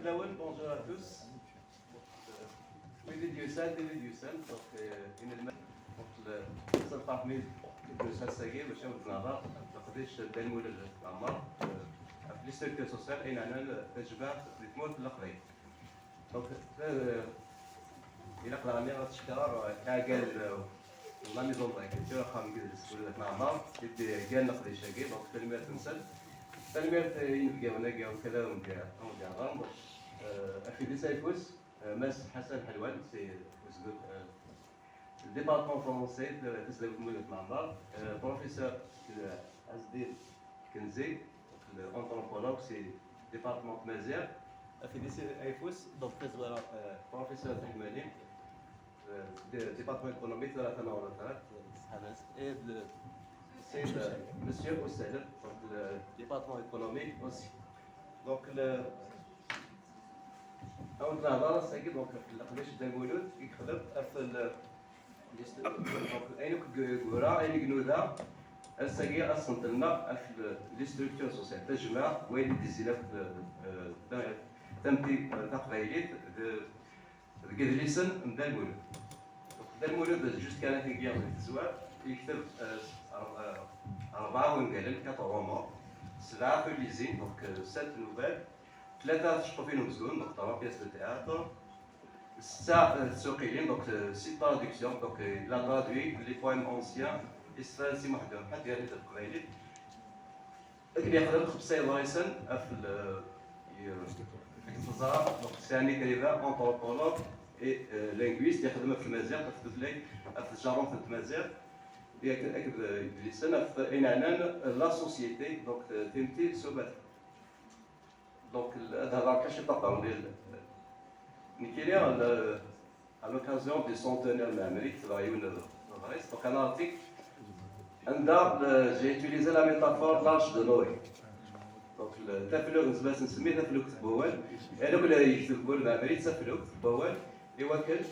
Bonjour à tous. فيديوسات دونك التقميد الساقي باش نهضر ما تقدرش دالمول العمر في لي ستركتور سوسيال اين انا تجمع تموت القضيه دونك الى قراني غتشكر كاع لا ميزون داكتور خام جلس ولا معمر كاع نقضي شاقي دونك تلميذ تنسل تلميذ ينبقى هنا كاع وكذا ونكا غنض اخي دي سايفوس ماس حسن حلوان سي le département français de l'Espagne, professeur Azdin Kenzi, l'anthropologue, c'est le département de Mazia. Afidis Aifous, donc professeur Tahmani, département économique de la Tanawaratat, et c'est monsieur Oussel, le département économique aussi. Donc, أول نهار ساكي دونك الأقداش الدمولود يخدم في أين كورا أين جنودا الساكي أصلا لنا في لي ستركتور سوسيال تجمع وين ديزينا تمتي تقبيليت قدليسن من دمولود دمولود جوست كان في كيام التزوار يكتب 4 ونقالن 4 رومان 7 فوليزين دونك 7 نوفال 3 تشقفين مزقون دونك 3 بياس دو تياتر 6 تسوقيين دونك 6 تراديكسيون دونك لا ترادوي لي بويم اونسيان اسفل سي محدود حتى ديال القبايلي اللي يخدم 5 لايسن في الزراعه دونك ثاني كريفا انثروبولوج اي لينغويست يخدم في المزيغ في الدفلي في الجارون في المزيغ ياك لسنه في اين عنان لا سوسيتي دونك تمتي سوبات Donc, d'avoir caché par parler Nikélia, à l'occasion du centenaire de l'Amérique, donc un article, j'ai utilisé la métaphore de l'arche de Noé. Donc, le tafilou, c'est une tafilou Bowel, et donc, il y a une l'Amérique, tafilou Bowel, et wakel,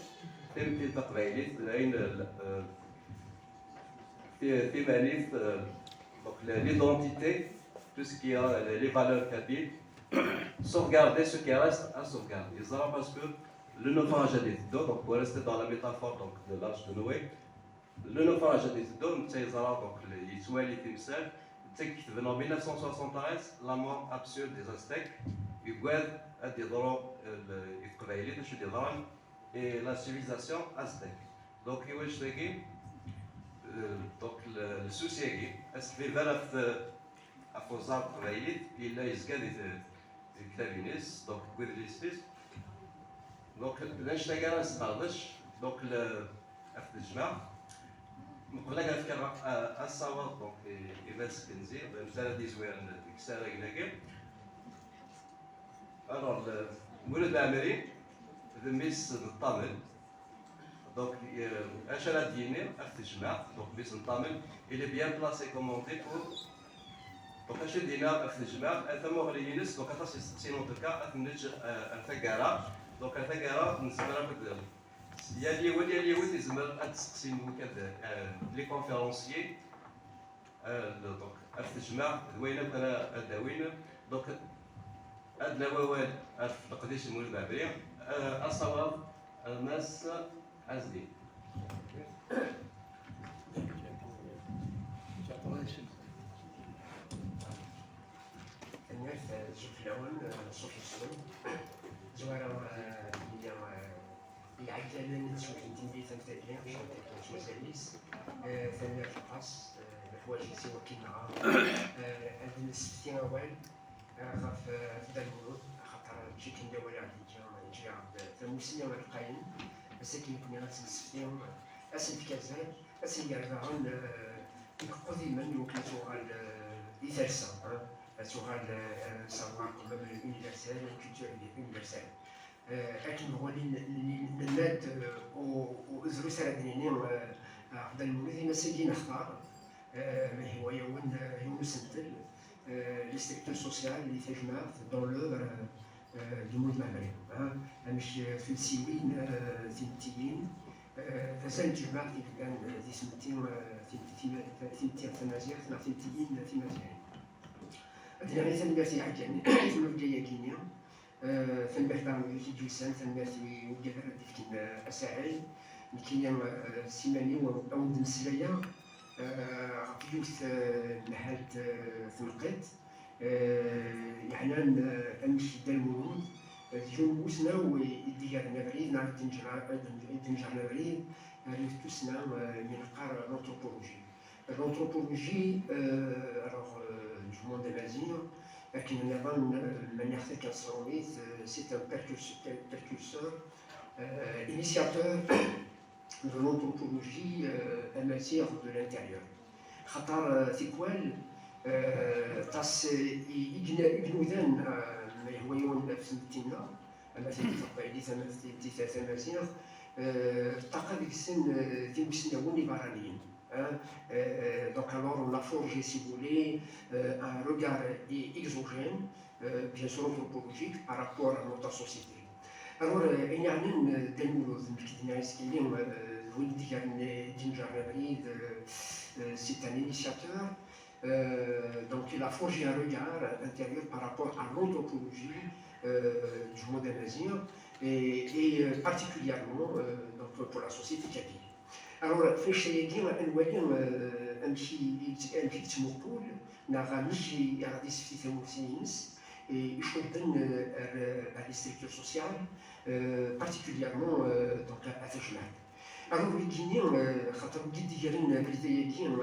تمثيل تقبيلي لأن في مانيف donc l'identité, tout ce qui a les valeurs kabyles, sauvegarder ce qui reste à sauvegarder. Parce que le naufrage des dos, donc pour rester dans la métaphore donc, de l'âge de Noé, le naufrage des dos, donc l'Israël et Timsel, en 1973, la mort absurde des Aztèques, et la civilisation aztèque. Donc, le souci est que les à Fozard travaillé, il a des clavinistes, donc guidristes. Donc, l'Instagram استخدمش donc le الجماع قبل كنفكر الصواب donc إيفاس كنزي مزال دي زوير كسارة كناكي. Alors مولد العمري ميس الطامل donc أشرا ديني الجماع donc ميس الطامل il est bien placé comme monté pour donc أشرا دينا الجماع ثم غليينس donc أتا سينو تلقى أتنج الثقارة donc الثقارة نسمرها كذا يا اليهود يزمر أتسقسين وكذا لي كونفيرونسيي donc الجماع دوينا وكذا الدواوين donc هاد الأوائل القديس المولد العبري الصواب الناس عزلي. الناس شوف الأول صوت الصوت زوارة العجلة نشوف انتمي تنتهي شو سليس ثانية القص الحوايج سوا كيما عندنا السفتين أول غاف في دالمولود خاطر جيت نداول على يجي عند ثموسية والقاين مساكين كنا غنسفتيهم أسد كازال أسد يرجعون قديما وكنتو لثالثة سؤال savoir quand même l'universel, la culture universelle. لكن هو نماد وزروس راديني عبد المولد مساكين اختار هو يوم سنتل لي ستركتور سوسيال اللي تجمع دون لوفر دو مولد العمري مش في السيوين ثمتيين فسال جمع كان ذي سمتين ثمتين ثمازيغ ثمتيين ثمازيغ. الدراري ثاني في عجل في الجاية كينيا ثم احترم في جوسان ثم في وقفر ديك أساعي كاين سيماني أو دمسلية عطيوث نحات ثنقيت يعني أمشي دا المولود جون وسنا ويدير نبريد نعرف تنجر نبريد عرفت توسنا من قار l'anthropologie. L'anthropologie, alors du monde amazigh, لكن من manière très casserolite, c'est un précurseur, initiateur de l'anthropologie amazigh de l'intérieur. خطر ثقوال تاس يجنودان ما يهويون في المدينة مثلا تقبيلي ثمازيغ الطاقة ديك السن ذي مسناون إبرانيين. Donc alors on a forgé, si vous voulez, un regard exogène, bien sûr anthropologique, par rapport à notre société. Alors, il y a des mots c'est un initiateur, donc il a forgé un regard intérieur par rapport à l'anthropologie du monde amazigh et particulièrement donc, pour la société kabyle. Alors, فاش كاين انواع امشي تموقول نغامشي غادي في ثموسينس يشوفن les structures sociales particulièrement donc à Fechmad. Alors les Guinéens خاطر جدي ديالنا بدايه كاين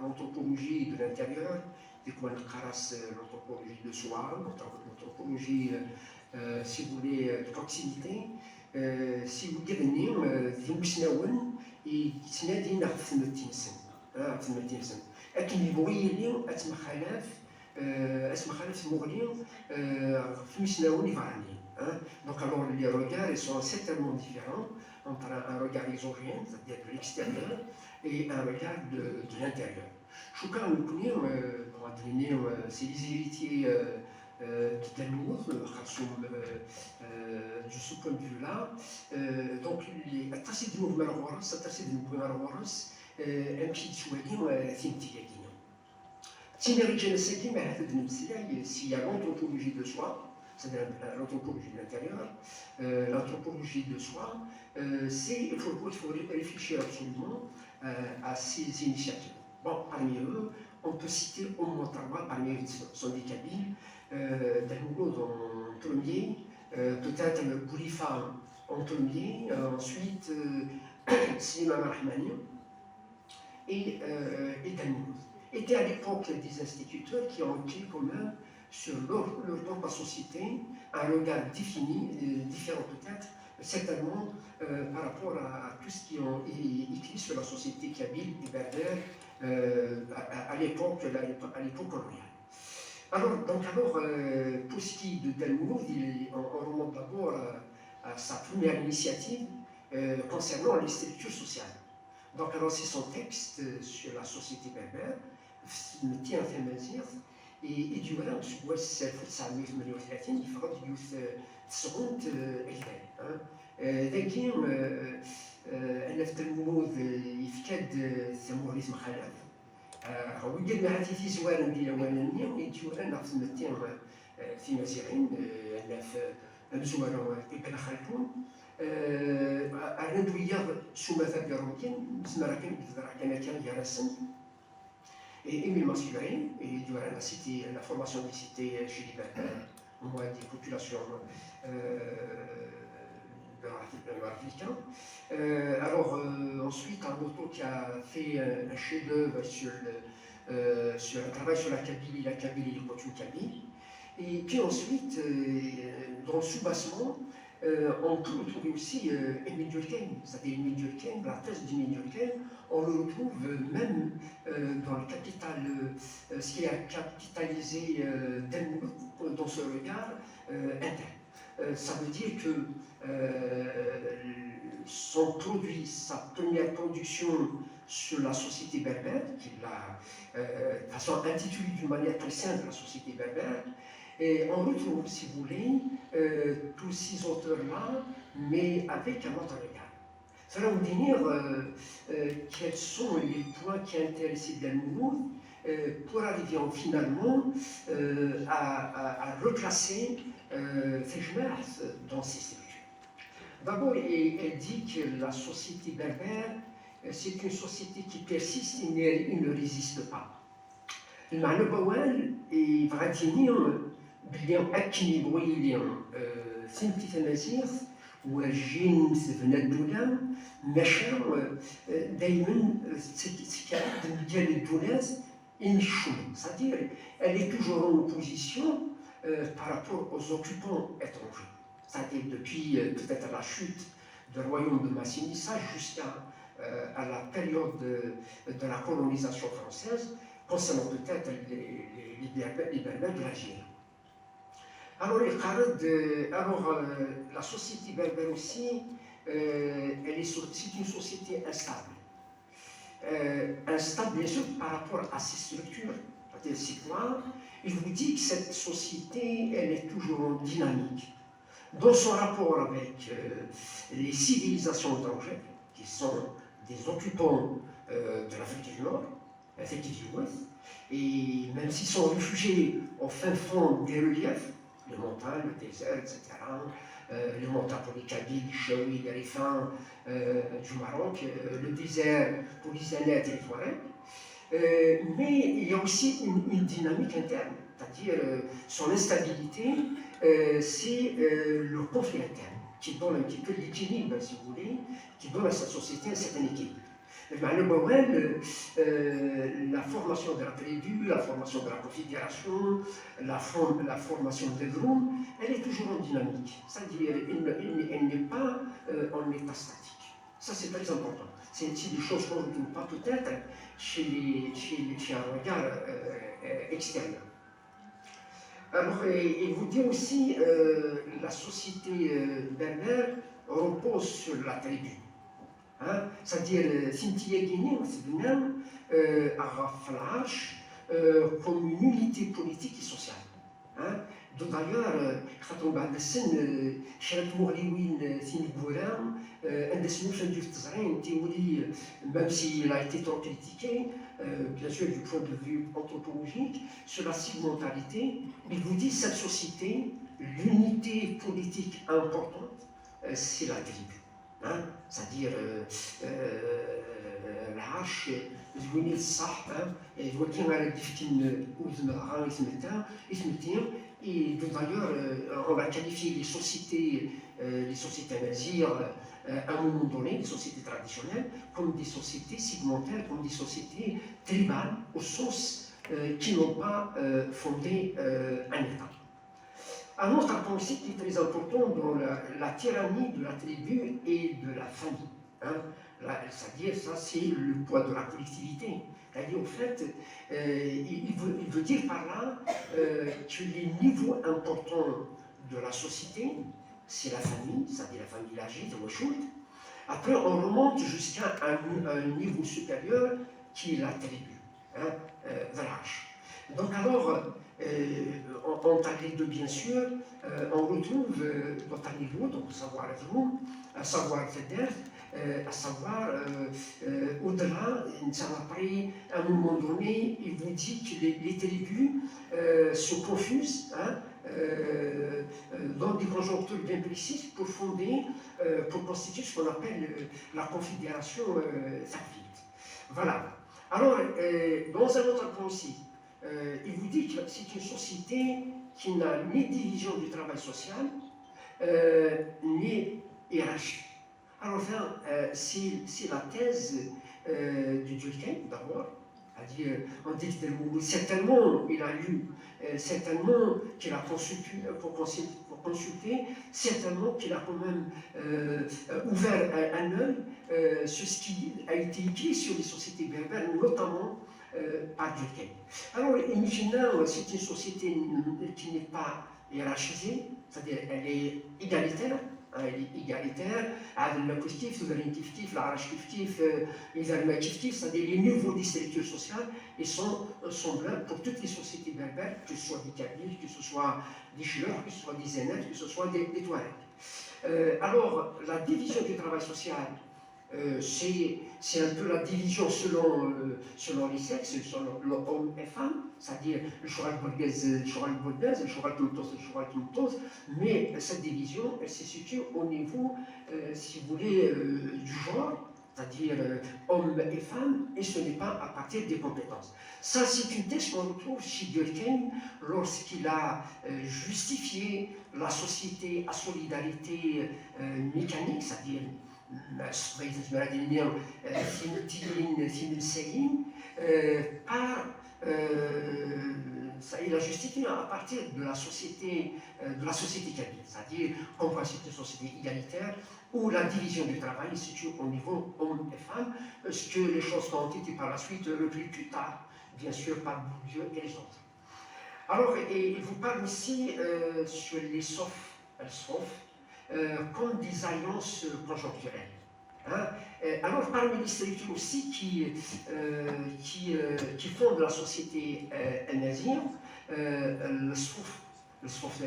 l'anthropologie de l'intérieur ديك ما نقراس l'anthropologie de soi, l'anthropologie si vous voulez de proximité si vous قبلني ذي مسناون يتنادي نعرف المتينسن في المتينسن لكن المغيلين اتمخالف المغلين في مسناون يفراني. Donc alors les regards sont certainement différents entre un regard exogène, c'est-à-dire de l'extérieur, et un regard de l'intérieur. Je crois que nous connaissons ces héritiers de Talmud, de ce point de vue-là. Donc, الترسيد المغمر غورس، الترسيد المغمر غورس، أمشي تشوالي ثيمتيكاكينا. تينا رجال الساكين مع هذا المسلاي سي l'anthropologie de soi, c'est-à-dire l'anthropologie de l'intérieur, l'anthropologie de soi, c'est il faut réfléchir absolument à ces initiateurs. Bon, parmi eux, on peut citer au moins trois, parmi eux sont des Kabyles, Dalmoulod en premier, peut-être le Boulifa en premier, ensuite Slimane Rahmani et Dalmoulod. Étaient à l'époque des instituteurs qui ont pris quand même sur leur propre société un regard défini, différent peut-être, certainement par rapport à tout ce qu'ils ont écrit sur la société kabyle et berbère à l'époque coloniale. Alors, pour ce qui est de Dalmoulod, on remonte d'abord à sa première initiative concernant les structures sociales. Donc, alors c'est son texte sur la société berbère, Metian Thamazir, et du voilà, je vois cette manifestation, il faudra du second élément. لكن أنا في التلمود يفكد ثموريث مخالف. هو قلنا هذه في زوال ديال أولانية ويجيو أنا في المتين في مزيعين أنا في مزوال بين خالكم. أرندويا سوما ثابيروكين سمراكين كان يرسم. Et Émile Mascurin, et durant la formation des cités chiliennes, au moins des populations africaines. Alors ensuite, un auteur qui a fait un chef-d'œuvre sur un travail sur la Kabylie et les coutumes kabyles. Et puis ensuite, dans le soubassement, on peut retrouver aussi Émile Durkheim, c'est-à-dire Émile Durkheim, la thèse d'Émile Durkheim, on le retrouve même dans le capital, ce qui a capitalisé Dalmoulod dans ce regard interne. Ça veut dire que son produit, sa première production sur la société berbère, qu'il a de façon intitulée d'une manière très simple la société berbère, et on retrouve, si vous voulez, tous ces auteurs-là, mais avec un autre regard. Ça va vous dire quels sont les points qui intéressent Dalmoulod pour arriver finalement à reclasser dans ces structures. D'abord, elle dit que la société berbère, c'est une société qui persiste et ne résiste pas. المعنى الأول يبغى باللي أكني بغيلي ثمتي تمازيغ وجين سفنا الدولة ماشا دايما تكاد ديال الدولات ينشو c'est-à-dire elle est toujours en opposition par rapport aux occupants étrangers c'est-à-dire depuis peut-être la chute du royaume de Massinissa jusqu'à la période de la colonisation française concernant peut-être les Berbères de l'Algérie. Alors, la société berbère aussi, c'est une société instable. Instable, bien sûr, par rapport à ses structures. C'est quoi? Il vous dit que cette société, elle est toujours en dynamique. Dans son rapport avec les civilisations étrangères, qui sont des occupants de l'Afrique du Nord, l'Afrique du Ouest, et même s'ils sont réfugiés au fin fond des reliefs, les montagnes, le désert, etc., les montagnes pour les Kabyles, les Chaouis, les Rifins du Maroc, le désert pour les Zanettes et les Touaregs. Mais il y a aussi une dynamique interne, c'est-à-dire son instabilité, c'est le conflit interne, qui donne un petit peu l'équilibre, si vous voulez, qui donne à cette société un certain équilibre. La formation de la tribu, la formation de la confédération, la formation des groupes, elle est toujours en dynamique. C'est-à-dire elle n'est pas en état statique. Ça, c'est très important. C'est des choses qu'on ne retrouve pas peut-être chez un regard extérieur. Alors, il vous dit aussi la société berbère repose sur la tribu. C'est-à-dire, Sintiagini, comme une unité politique et sociale. D'ailleurs, même s'il a été trop critiqué, bien sûr du point de vue anthropologique, sur la segmentalité, il vous dit cette société, l'unité politique importante, c'est la tribu. C'est-à-dire العرش زويني الصح هو كيما كيفين وزمرها اسمتين et d'ailleurs on va qualifier les sociétés nazires à un moment donné, les sociétés traditionnelles, comme des sociétés segmentaires, comme des sociétés tribales, au sens qui n'ont pas fondé un État. Un autre principe qui est très important dans la tyrannie de la tribu et de la famille. C'est-à-dire, ça, c'est le poids de la collectivité. C'est-à-dire, en fait, il veut dire par là que les niveaux importants de la société, c'est la famille, c'est-à-dire la famille lagide, le Schult. Après, on remonte jusqu'à un niveau supérieur qui est la tribu, Vlach. Donc, alors, en Taglido, bien sûr, on retrouve dans Taglido, donc savoir-vivre, savoir-faire, à savoir, au-delà, après, à un moment donné, il vous dit que les tribus se confusent dans des conjonctures bien précises pour constituer ce qu'on appelle la confédération Sarfite. Voilà. Alors, dans un autre principe, il vous dit que c'est une société qui n'a ni division du travail social, ni hiérarchie. Alors, c'est la thèse du Durkheim, d'abord, c'est-à-dire, on dit que certainement, il a lu, certainement qu'il a consulté, pour consulter, certainement qu'il a quand même ouvert un œil sur ce qui a été écrit sur les sociétés berbères, notamment par Durkheim. Alors, imaginons, c'est une société qui n'est pas hiérarchisée, c'est-à-dire elle est égalitaire, elle est égalitaire, le positif, le kif-kif, l'arrache kif-kif, les allemands kif-kif, c'est-à-dire les niveaux des structures sociales, ils sont semblables pour toutes les sociétés berbères, que ce soit des Kabyles, que ce soit des Chileurs, que ce soit des Zénètes, que ce soit des Touaregs. Alors, la division du travail social c'est un peu la division selon les sexes, selon l'homme et femme, c'est-à-dire le choral borghese, le choral borghese, le choral tumtos, le choral tumtos, mais cette division, elle se situe au niveau, si vous voulez, du genre, c'est-à-dire hommes et femmes, et ce n'est pas à partir des compétences. Ça, c'est une thèse qu'on retrouve chez Durkheim lorsqu'il a justifié la société à solidarité mécanique, c'est-à-dire ça, il a justifié à partir de la société kabyle, c'est-à-dire qu'on voit cette société égalitaire où la division du travail se situe au niveau hommes et femmes, ce que les choses ont été par la suite reprises plus tard, bien sûr par Bourdieu et les autres. Alors, et il vous parle ici sur les sauf comme des alliances conjoncturelles. Hein. Alors, parmi les structures aussi qui fondent la société nazie, le Souf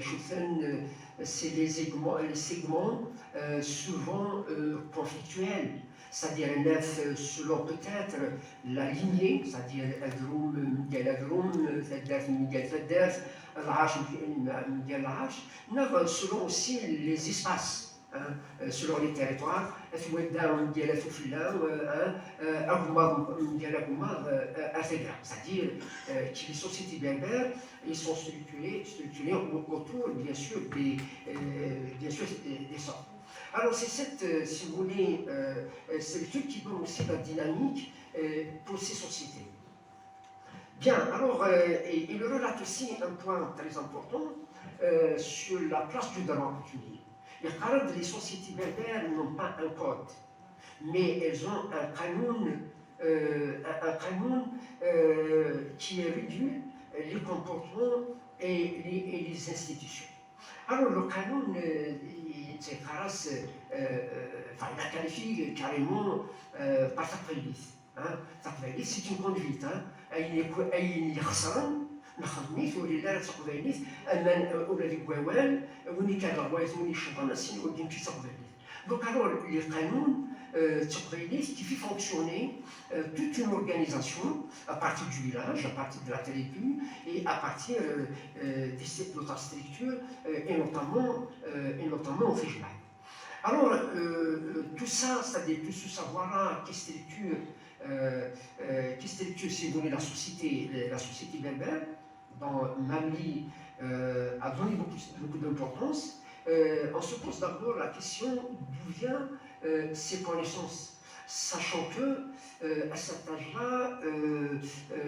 Schufen, c'est les segments souvent conflictuels, c'est-à-dire selon peut-être la lignée, c'est-à-dire Adroum, Miguel Adroum, Fedders, Miguel Fedders, Al-Hash, Miguel Al-Hash, selon aussi les espaces. Selon les territoires, c'est-à-dire que les sociétés berbères ils sont structurées autour, bien sûr, des sortes. Alors c'est cette, si vous voulez, structure qui donne aussi la dynamique pour ces sociétés. Bien, alors, il relate aussi un point très important sur la place du droit coutumier. Les sociétés berbères n'ont pas un code, mais elles ont un canon qui réduit les comportements et les institutions. Alors le canon, il la qualifie carrément par Taqvaïlis. Taqvaïlis, c'est une conduite. أي يخسرن نخدميت ولله تقبلنيت أمان أولاد الكوال وني كان الروايات وني الشيطان السين ودين في تقبلنيت. Donc alors les canons تقبلنيت qui fait fonctionner toute une organisation à partir du village, à partir de la tribu et à partir d'autres structures et notamment au Fijma. Alors tout ça, c'est-à-dire tout ce savoir-là qui structure si vous voulez, la société berbère, dont Mamli a donné beaucoup d'importance, on se pose d'abord la question d'où viennent ces connaissances, sachant que à cet âge-là,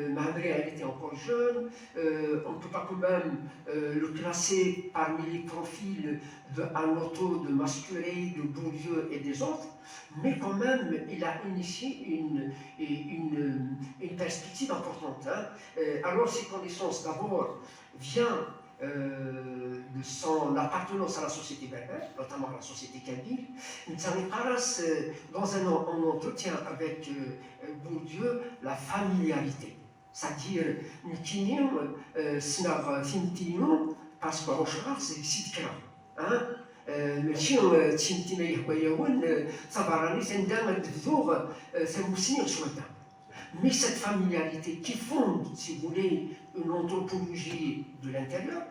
Mamli elle était encore jeune, on ne peut pas quand même le classer parmi les profils de Arnaud, de Masqueré, de Bourdieu et des autres, mais quand même, il a initié une perspective importante. Alors, ces connaissances, d'abord, viennent de son appartenance à la société berbère, notamment à la société kabyle. Dans un entretien avec Bourdieu, la familiarité. C'est-à-dire, parce qu'en général, c'est le site ماشي تيمتينا يهوايون صبراني تندام تبذوغ ثموسين شوية. Mais cette familiarité qui fonde, si vous voulez, une anthropologie de l'intérieur,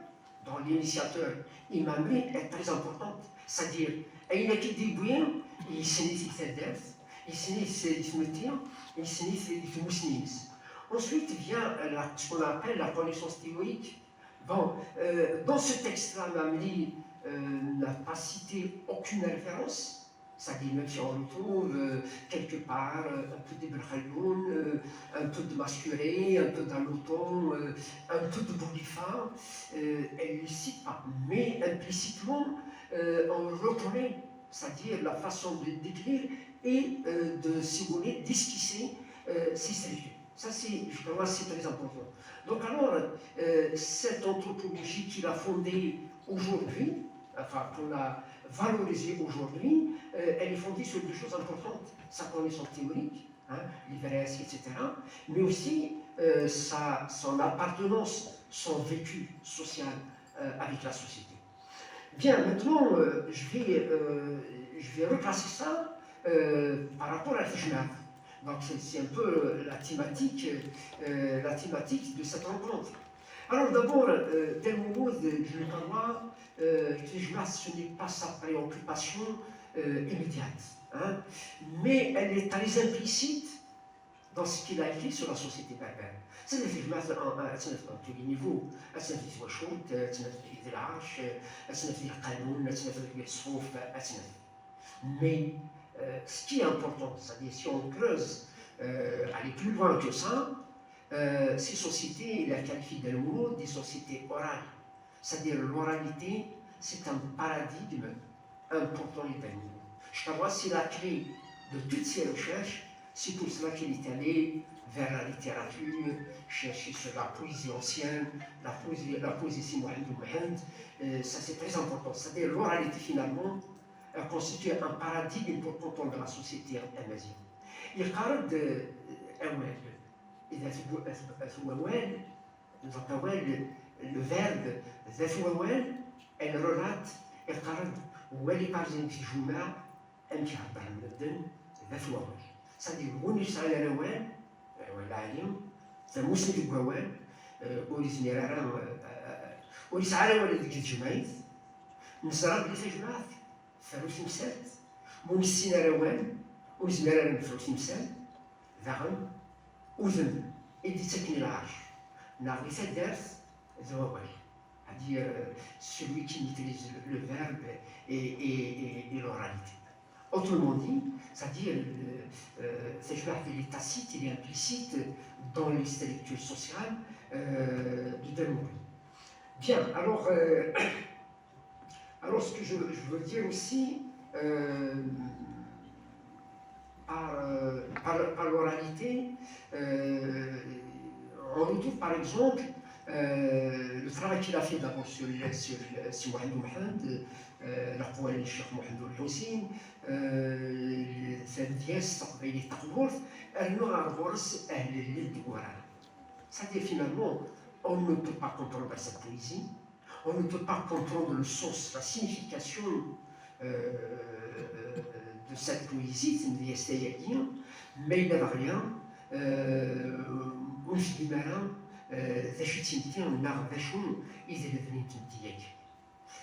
dont l'initiateur Imamli est très importante. C'est-à-dire, il a qui dit bien, il s'est dit il s'est dit il s'est dit. Ensuite vient ce qu'on appelle la connaissance théorique. Bon, dans ce texte-là, Imamli n'a pas cité aucune référence, c'est-à-dire même si on retrouve quelque part un peu de Berkhayoun, un peu de Masqueré, un peu d'Aloton, un peu de Boulifa, elle ne le cite pas, mais implicitement on reconnaît, c'est-à-dire la façon de décrire et de, si vous voulez, d'esquisser ces structures. Ça, je crois, c'est très important. Donc alors, cette anthropologie qu'il a fondée aujourd'hui, enfin qu'on a valorisée aujourd'hui, elle est fondée sur deux choses importantes. Sa connaissance théorique, l'Iverès, etc., mais aussi son appartenance, son vécu social avec la société. Bien, maintenant, je vais replacer ça par rapport à l'Ijma. Donc c'est un peu la thématique de cette rencontre. Alors d'abord, Delmouroud, je le vois, l'Ijma, ce n'est pas sa préoccupation immédiate, hein, mais elle est très implicite dans ce qu'il a écrit sur la société berbère. C'est l'Ijma à tous les niveaux. في وشوط، في العرش، في القانون، في الصوف، mais ce qui est important, c'est-à-dire si on creuse, aller plus loin que ça, ces sociétés, il a qualifié Delmouroud des sociétés orales. C'est-à-dire l'oralité, c'est un paradigme important de Delmouroud. Je crois que c'est la clé de toutes ces recherches, c'est pour cela qu'il est allé vers la littérature, chercher sur la poésie ancienne, la poésie Mohamed, ça c'est très important. C'est-à-dire l'oralité finalement constitue un paradigme pour comprendre la société amazigh. يقارد أول إذا ثوال le verbe ذا elle relate يقارد ولي بارزين في جمع أمشي عبر المدن ذا ثوال c'est-à-dire ونس على روان والعالم ذا مسند الجوال وريس نيرارا وريس على ولد الجمعيث نسرب لي جماعة فلوس مسات مونسينا روان وزمران فلوس مسات ذاغن وذن إدي تكني العرش ناغي تدارس ذوال c'est-à-dire celui qui utilise le verbe et l'oralité. Autrement dit, c'est-à-dire cette verbe il est tacite, il est implicite dans l'intellectuel social de Delmouroud. Bien, alors ce que je veux dire aussi, par l'oralité, on retrouve par exemple le travail qu'il a fait d'abord sur Mohamed, la poète du Cheikh Mohamed al-Hussein, c'est-à-dire finalement, on ne peut pas comprendre cette poésie, on ne peut pas comprendre le sens, la signification de cette poésie, mais il n'y a rien.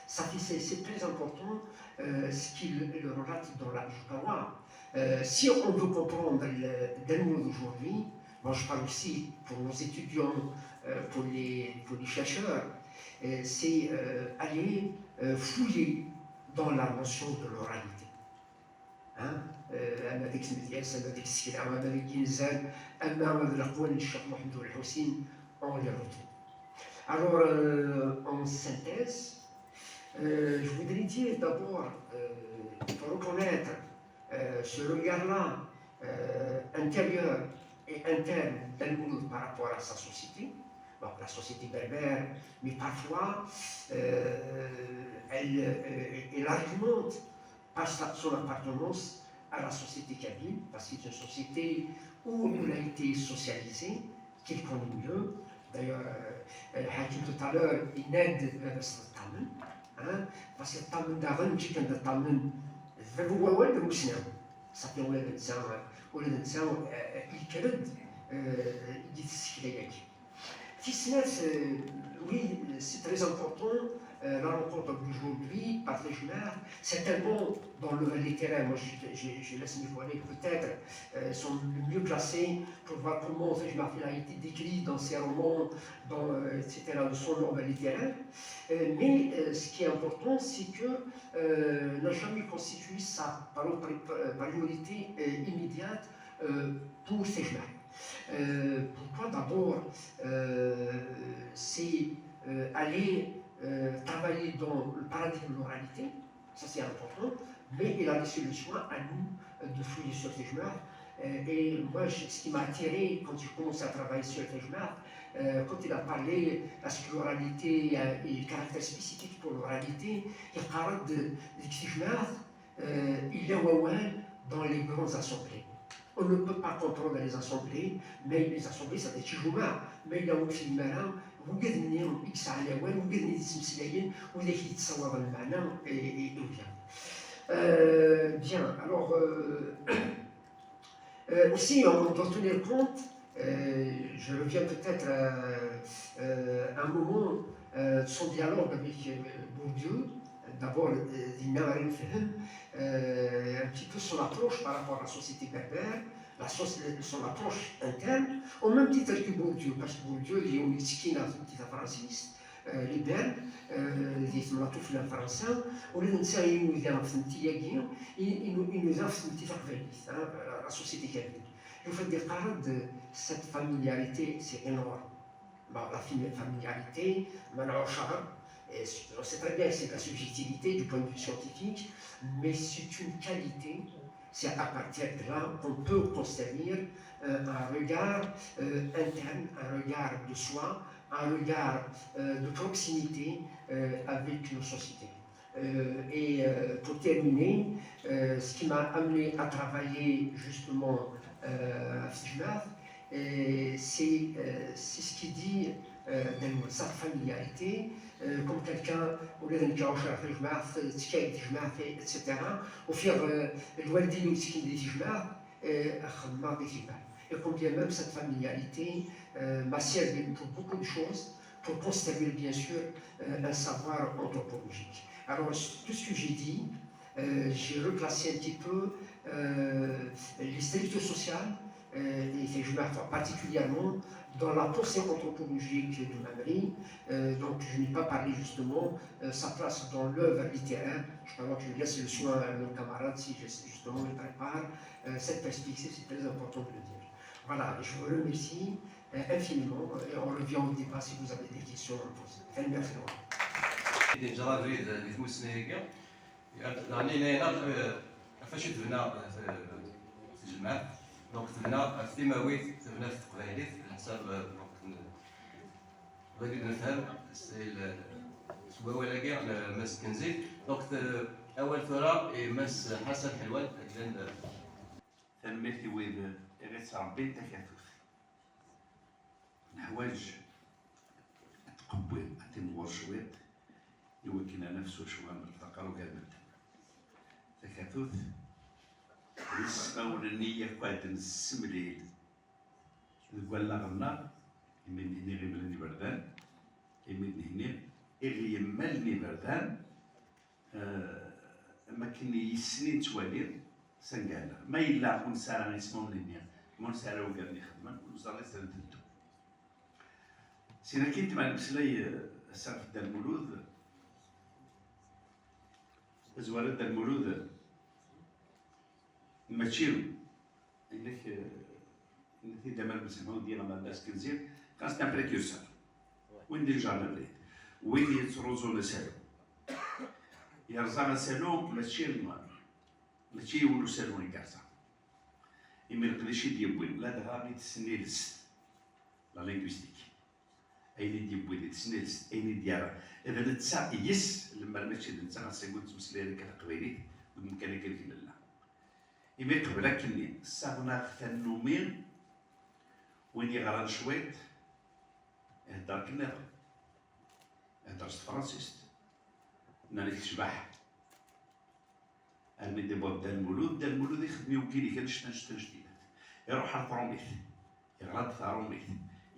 C'est très important ce qu'il relate dans la Jukawa. Si on veut comprendre Delmouroud aujourd'hui, moi je parle aussi pour nos étudiants, pour les chercheurs, c'est aller fouiller dans la notion de l'oralité. أما ذيك المدياس أما ذيك السكينة أما ذيك الإنسان أما الأقوال الشيخ محمد الحسين on les retrouve. Alors en synthèse, je voudrais dire d'abord reconnaître ce regard-là intérieur et interne Delmouroud par rapport à sa société, donc la société berbère, mais parfois elle argumente par son appartenance à la société kabyle, parce que c'est une société où il a été socialisé, qu'il connaît mieux. D'ailleurs, Hakim tout à l'heure, il aide Tamen, parce que Tamen d'Aran, qui est un Tamen, il veut voir le Moussin. Ça fait un Moussin, il crée, il dit ce qu'il a dit. Fisnet, oui, c'est très important. La rencontre d'aujourd'hui, par les Jumar, c'est tellement dans le littéraire, moi je laisse mes collègues peut-être, sont le mieux placés pour voir comment Jumar a été décrit dans ses romans, etc., de son roman littéraire. Mais ce qui est important, c'est que n'a jamais constitué sa priorité immédiate pour ces Jumar. Pourquoi d'abord c'est aller travailler dans le paradigme de l'oralité, ça c'est important, mais il a laissé le soin à nous de fouiller sur ces Jumar. Et moi, ce qui m'a attiré quand j'ai commencé à travailler sur les Jumar, quand il a parlé, parce que l'oralité a un caractère spécifique pour l'oralité, il parle de ces Jumar, il est dans les grandes assemblées. On ne peut pas comprendre les assemblées, mais les assemblées, ça fait Jumar, mais il y a aussi le marin. وجد منهم إكس على وين وجد من اسم سلايين وذاك يتصور المعنى ويا Bien, alors aussi on doit tenir compte, je reviens peut-être à un moment de son dialogue avec Bourdieu. D'abord, il m'a un petit peu son approche par rapport à la société berbère, son approche interne, au même titre que Bourdieu, parce que Bourdieu, il y a une petite française, les Belges, اللي يسمى طفل فرنسا ولا ننسى إنه في التياجين إنه في الاتفاق la société catholique. Je veux dire par de cette familiarité, c'est énorme. Bon, la familiarité, c'est très bien que c'est la subjectivité du point de vue scientifique, mais c'est une qualité. C'est à partir de là qu'on peut construire un regard interne, un regard de soi, un regard de proximité avec nos sociétés. Et pour terminer, ce qui m'a amené à travailler justement à Fijmar, c'est ce qui dit de sa familiarité, comme quelqu'un, au lieu d'un كاوشر في الجماعة تكاين في الجماعة etc. وفي الوالدين مسكين دي الجماعة خدمة في الجماعة. Et combien même cette familiarité m'a servi pour beaucoup de choses, pour construire bien sûr un savoir anthropologique. Alors tout ce que j'ai dit, j'ai replacé un petit peu les structures sociales, et je m'attends particulièrement dans la pensée anthropologique de Mamri. Donc je n'ai pas parlé justement sa place dans l'œuvre littéraire. Je crois que je laisse le soin à mon camarade si justement il prépare cette perspective, c'est très important de le dire. Voilà, je vous remercie infiniment et on revient au débat si vous avez des questions à me poser. Merci. فاش تبنى الجماعة دونك تبنى الثيماويت تبنى في التقبايليت على حساب بغيت نفهم سوا ولا كاع ماس كنزي دونك اول ثوره ماس حسن حلوان اذن تنميتي وين غير ربي التكاتف الحوايج تقبل تنور شويت يوكلنا نفسه شويه من الفقر وكامل تكاتف نسمعوا النية كواد نسمليل نقول لا غنا يمين هني غير ملني بردان يمين هني إغي ملني بردان ما كني سنين توالين سنقال ما يلا كون سارة نسمعوا النية كون سارة وقالني خدمة وزارة سنتدو سينا كنت مع المسلي السقف دا المولود زوالد دا المولود ماشي انك دابا نسمعو ديال ما الناس كنزير كان سي ان بريكورسور وين ديجا نبريد وين يتروزو نسالو يرزا نسالو ماشي يولو سالوني كارتا إما يقدرش يديبوين لا دغا تسني لست لا لينغويستيك أين يديبوي تسني لست أين ديارا إذا نتسا يس لما ماشي نتسا غنسيقول تمسلي لك القبيلي بمكان كيف لا إما قبل كني ساغنا ثنومين وين يغران شويت هدار كنا هدرت فرانسيست نانيك شباح المي ديبوب دا المولود يخدم يوكيلي كان شتا جديدات يروح لفروميث يغرد ثاروميث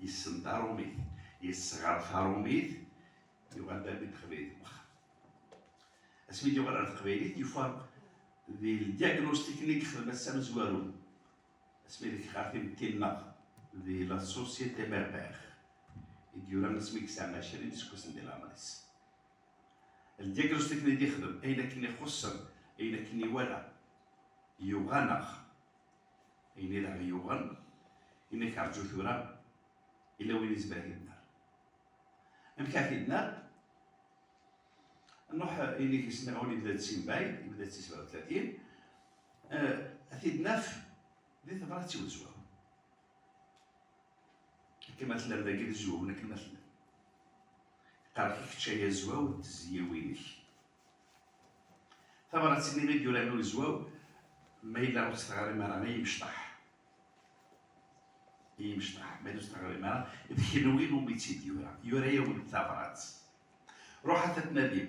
يسن ثاروميث يصغر ثاروميث يغرد بنت خبيري واخا اسمي يغرد قبيلي يفرق ذي الدياغنوستيك اللي خدمة سام زوارو اسمي ديك عارفين تينا ذي لا سوسيتي بربر يديروا اسمي كسام عشرين ديسكوس ندير العمليس الدياغنوستيك اللي يخدم أين كني خسر أين كني ولا يغنخ أين لا يغن إنك عرجو ثورة إلا وين يزباه النار أم كافي النار نروح إني كيسمعوني بدا تسيمباي بدا 37 أثيد ناف ذي ثمرات تيوزوا كما تلا باقي الزواونه كما تلا قال كي تشايا زواو تزيا وينك ثمرات سنين غير يولانو الزواو ما إلا وستغاري مرة يمشطح ما يستغرب ما يدخلوين وميتيد يورا يوم الثمرات روح حتى تنادي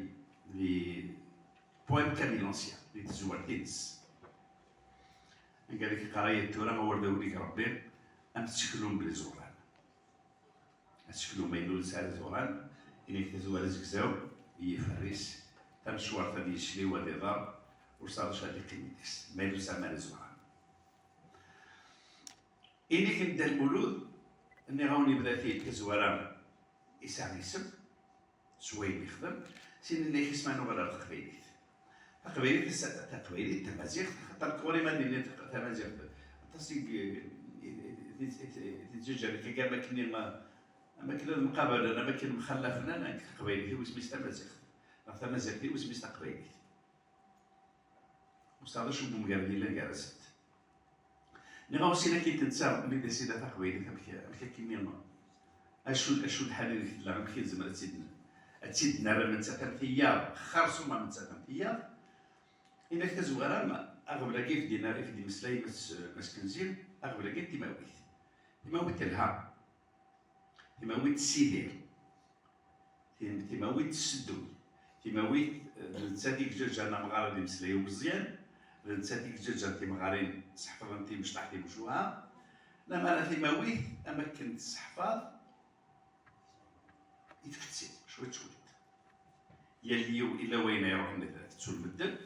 لي بويم كاميلونسيا اللي تزوار تنس قال لك قرايه تورا ما ورد وليك ربي ام تشكلون بلي زوران تشكلون ما يدول سعر زوران انك تزوال زكزاو يفريس تم شوار ثاني يشلي ودي ضار وصار شادي قيمتيس ما يدول سعر زوران انك نبدا المولود اني غاوني بدا فيه كزواران يسعى يسب سوين يخدم سين اللي يسمعنا غير القبيليت القبيليت تقبيليت تمازيغ خاطر كوري ما دير تمازيغ تصيق تتجوج كي قال لك ما كاين المقابله انا ما كاين مخلفنا انا قبيليتي وسميت تمازيغ تمازيغتي وسميت قبيليت وصار شو بمقابلين لا جالست نغاو سينا كي تنسى من سيده قبيليت مكا كيما اشو الحال اللي كتلا مكي زعما تسيدنا راه من تمثيا خرصوا ما من تمثيا إنك تزوغرا أغبر كيف ديناري في دي مسلاي مسكنزير أغبر كيف تماويت الها تماويت السيدير تماويت السدو تماويت لنساتيك جرجانا مغارة دي مسلاي ومزيان لنساتيك جرجان تي مغارين سحفظن تي مش تحتي مشوها لما أنا تماويت أماكن السحفاظ يتكتسي شويت يليو إلا وين يروح تسول مدن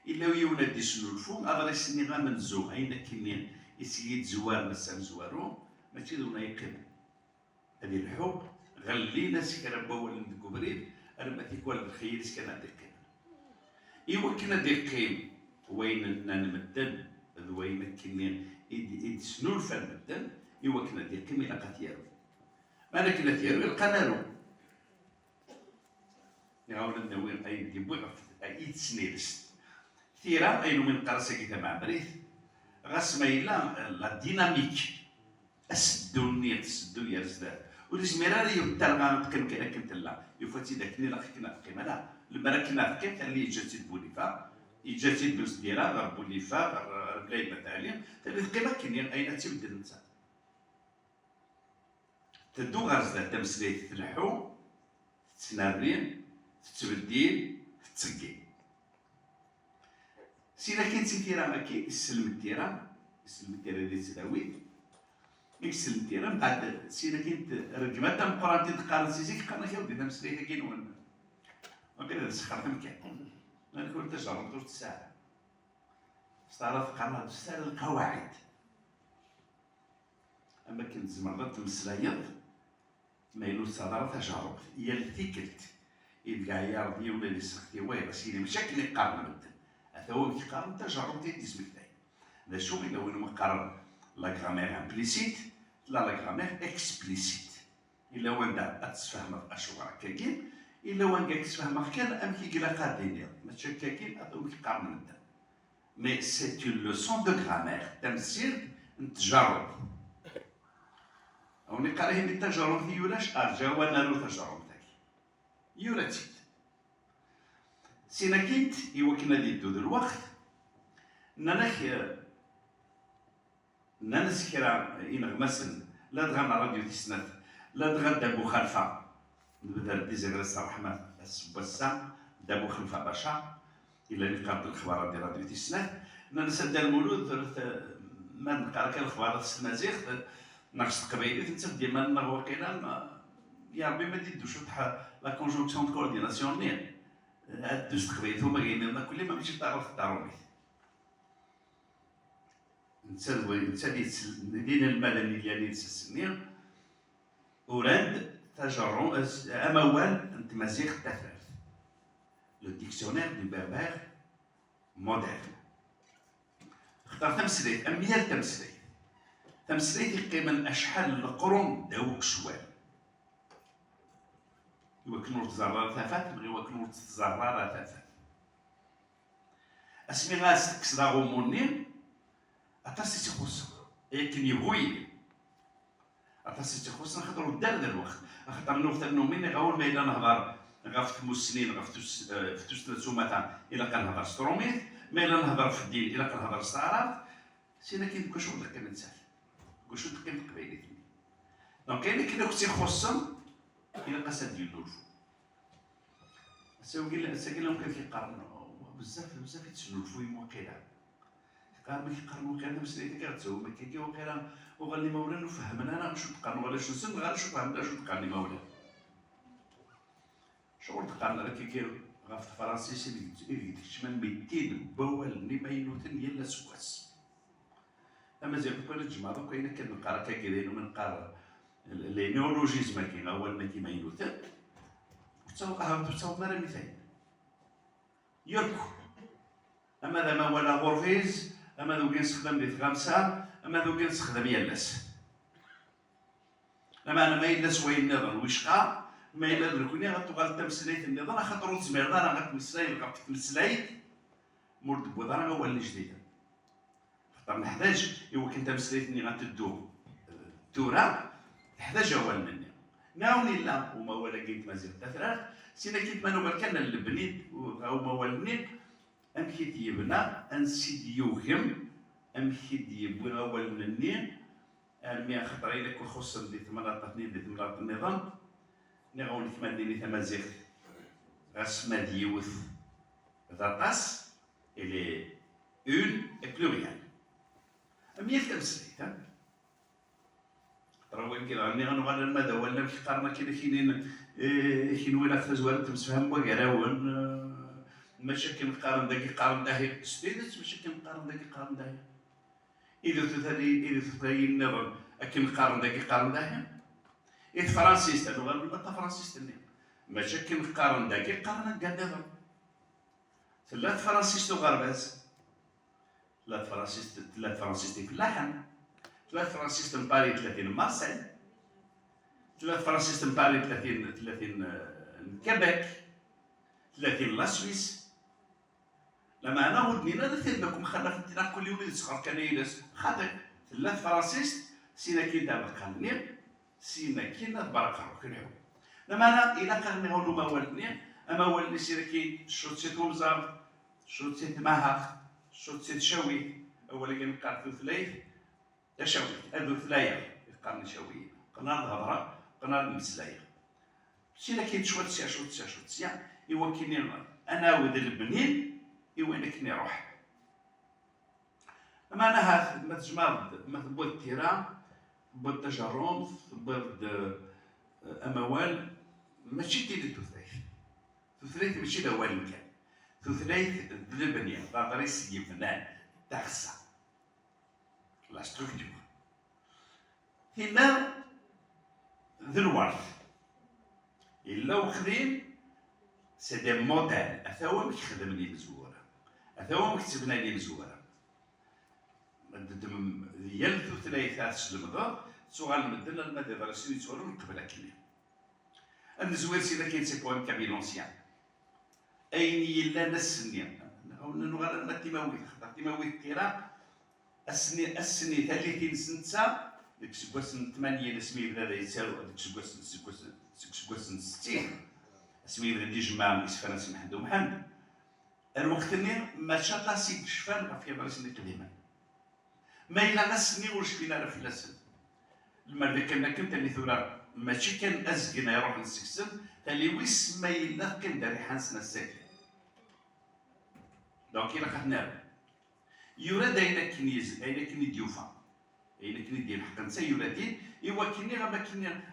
إلا ويونا دي سنو الفوم أغرى سني غا منزو أين كمين يسيد زوار مسام زوارو ماشي دونا يقيم هذه الحب غلينا سكر بول ندكو بريد أرما تيكوال الخير سكنا دقيم إيوا كنا دقيم وين نمدن وين كمين إد سنو الفن مدن إيوا كنا دقيم إلا قتيارو ما كنا تيارو القنالو يعاون النوين أي ديبوغ أي تسنيرست ثيرا أي من قرصة كتاب بريث غاس ما إلا لا ديناميك السدونية تسدو يا زداد والزميرة يبتلغى نتقن كنا كنت لا يفوتي داكني لا كنا قيمة لا لما كنا قيمة اللي يجاتي بوليفا يجاتي بوز ديرا غير بوليفا غير بلاي متعلم تلي قيمة كنين أين تبدل انت تدو غير زداد تمسليت تلحو تسنارين تتبديل تتسقي سينا كاين تيرا ماكي يسلم التيرا ديال تداوي يسلم التيرا من بعد سينا كاين رقمات تاع القران تقارن سيزيك قالنا يا ودي مسليها كاين وين وكذا سخرت مكان انا نقول تجرب دوز الساعه استعرض قرات الساعه القواعد اما كنت زمرات المسلايض ما يلو صدر تجارب هي الثيكلت يبقى يا ربي ولا اللي سختي وين سيدي بشكل يقارن مدن هذا هو يقارن تجارب ديال ديزميتاي هذا شو إلا وين مقارن لا غرامير امبليسيت لا لا غرامير اكسبليسيت إلا وين دا تفهم اشو راه كاين إلا وين كاك تفهم كان ام كي قلا قادين ماشي كاين هذا هو يقارن مدن مي سي اون لوسون دو غرامير تمثيل نتجرب هوني قرايه من التجارب دي يولاش ارجاو نالو تجارب يوراتيت سينا كنت يوكلنا ديدو الوقت نانس كرا ينغمسن لا دغنا راديو تسنت لا دغا دابو خلفا نبدا ديزيغ الرحمن السبسا دابو خلفا باشا الا نقابل الخبار ديال راديو تسنت نانس دا المولود ما نقرا كان الخبار السمازيغ ناقص القبايلات انت ديما واقيلا يا ربي ما تدوش لا كونجونكسيون دو كورديناسيون نير هاد دوز تقبيلات هما كاينين لنا كل ما ماشي تعرف الداروميت نتا دين المدني ديالي نتسنير وراند تجرم اموال التماسيغ التثاث لو ديكسيونير دو بربر مودرن اختار تمثيلات اميال تمثيلات يقيمن اشحال القرون داوك شوال يوكلوا تزرار ثافات بغي يوكلوا تزرار ثافات اسمي غاس كسرا غوموني اتاسي تخص لكن يبغي اتاسي تخص نخدروا الدار ديال الوقت خاطر نوقت النومين غاول ما الا نهضر غاف السنين غاف فتوس مثلا الا كنهضر ستروميت ما الا نهضر في الدين الا كنهضر الصارات سينا كاين كلشي ولا كاين نسال كلشي كاين القبيلات دونك كاين اللي كنت يخصم إلا قصد يدور ساوي لهم كيف يقارنوا بزاف يتسنوا الفوي موقيلا قال ما كيقارنوا غير مسليتي كتسوي ما كيجيو غير وغالي مولانا وفهمنا انا شو تقارنوا ولا شو سن غير شو فهمنا شو تقارني مولانا شغل تقارن راه كيكير غاف الفرنسيسي اللي تشمن بيتين بوال ما ينوتن يلا سواس اما زي كل الجماعه دوك كاين كنقرا كاين من قرا لي نيولوجيزم كاين اول ما كيما ينوتن تصور مثال يركو اما ذا ما ولا غورفيز اما ذو كنستخدم دي خمسه اما ذو كنستخدم يلس لما انا ما يلس وين نظر ويشقى ما إلا دركوني غتوغال تمسلايت النظام خاطر تزمير دار غتمسلاي غتمسلايت مورد بوضار هو اللي جديد خاطر نحتاج إوا كنت تمسلايتني غتدو تورا تحتاج أول مني ناوني لا وما ولا كيت مازال تفراغ سينا كيت مانو كان البنيت وما والني أم كيت يبنا أنسيد يوهم أم كيت يبنا أول مني أرمي خاطر إلا كون خصم دي ثمرات النظام نغاون كما ديني تمازيغ غاس ما ديوث ذاطاس إلي اون اي بلوريال أمية تمسليت ها راه وين كذا راني غنوغال المدى ولا كيقارنا كذا كاين ولا تزوال تمسفهم وكراون ماشي كنقارن داك يقارن داهي ستيدت ماشي كنقارن داك يقارن داهي إذا تثري النظر كنقارن داك يقارن داهي إيه فرانسيس تلو غير بالبطة فرانسيس تلي ماشي كنقارن داك يقارن كاع نظر ثلاث فرانسيس تو غرباز ثلاث فرانسيس في اللحم ثلاث فرانسيس من باري 30 مارسيل ثلاث فرانسيس من باري 30 كيبيك 30 لا سويس لما انا ودني انا نثير لكم خلفتنا كل يوم يسخر كان يجلس خاطر ثلاث فرانسيس سينا كي دابا قالني سينا كي نبارك روحي اليوم لما انا الى قالني هونو ما والدني اما والدني سينا كي شوتسيت ومزار شوتسيت ماهاخ شوتسيت شوي اولا كان قال ثلاث شوي هادو ثلاثه قالني شوي قلنا الهضره قلنا المسلايه سينا كي شوتسيا ايوا كيني انا ود البنين ايوا انا كني روح اما انا هاخ ما تجمع ما تبغي التيران تبغي تجرم تبغي اموال ماشي ديال ثلاث ماشي الاول كان ثلاث البنيه غادريس يفنان تاخسا لا ستركتور هنا ذو الورث الا وخدين سي دي موديل اثاو مكتخدم لي مزوره اثاو مكتبنا لي مزوره ديال ثلاثات سلمضه سؤال مدن المدى دراسي يتسولوا من قبل كلي النزوير سيدا كاين سي بوان كابيلونسيان اين يلا نسني او نغال التيماوي خاطر تيماوي التيرا السني 30 سنه ديك سكواسن 8 اسمي بدا يتساوي ديك سكواسن 60 اسمي بدا يجمع يسفر اسم محمد ومحمد الوقت اللي ما شاء سيك شفان غافي براسي اللي كلمه ما إلا نسني واش فينا راه في لسن المرة كنا كنت اللي ثورة ماشي كان أزقنا يروح نسكسن تالي ويس ما إلا كان داري حانسنا الساكن دونك إلا خدنا يورا داينا كنيز أين كني ديوفا أين كني ديال حق نسا يورا دين إوا كني غا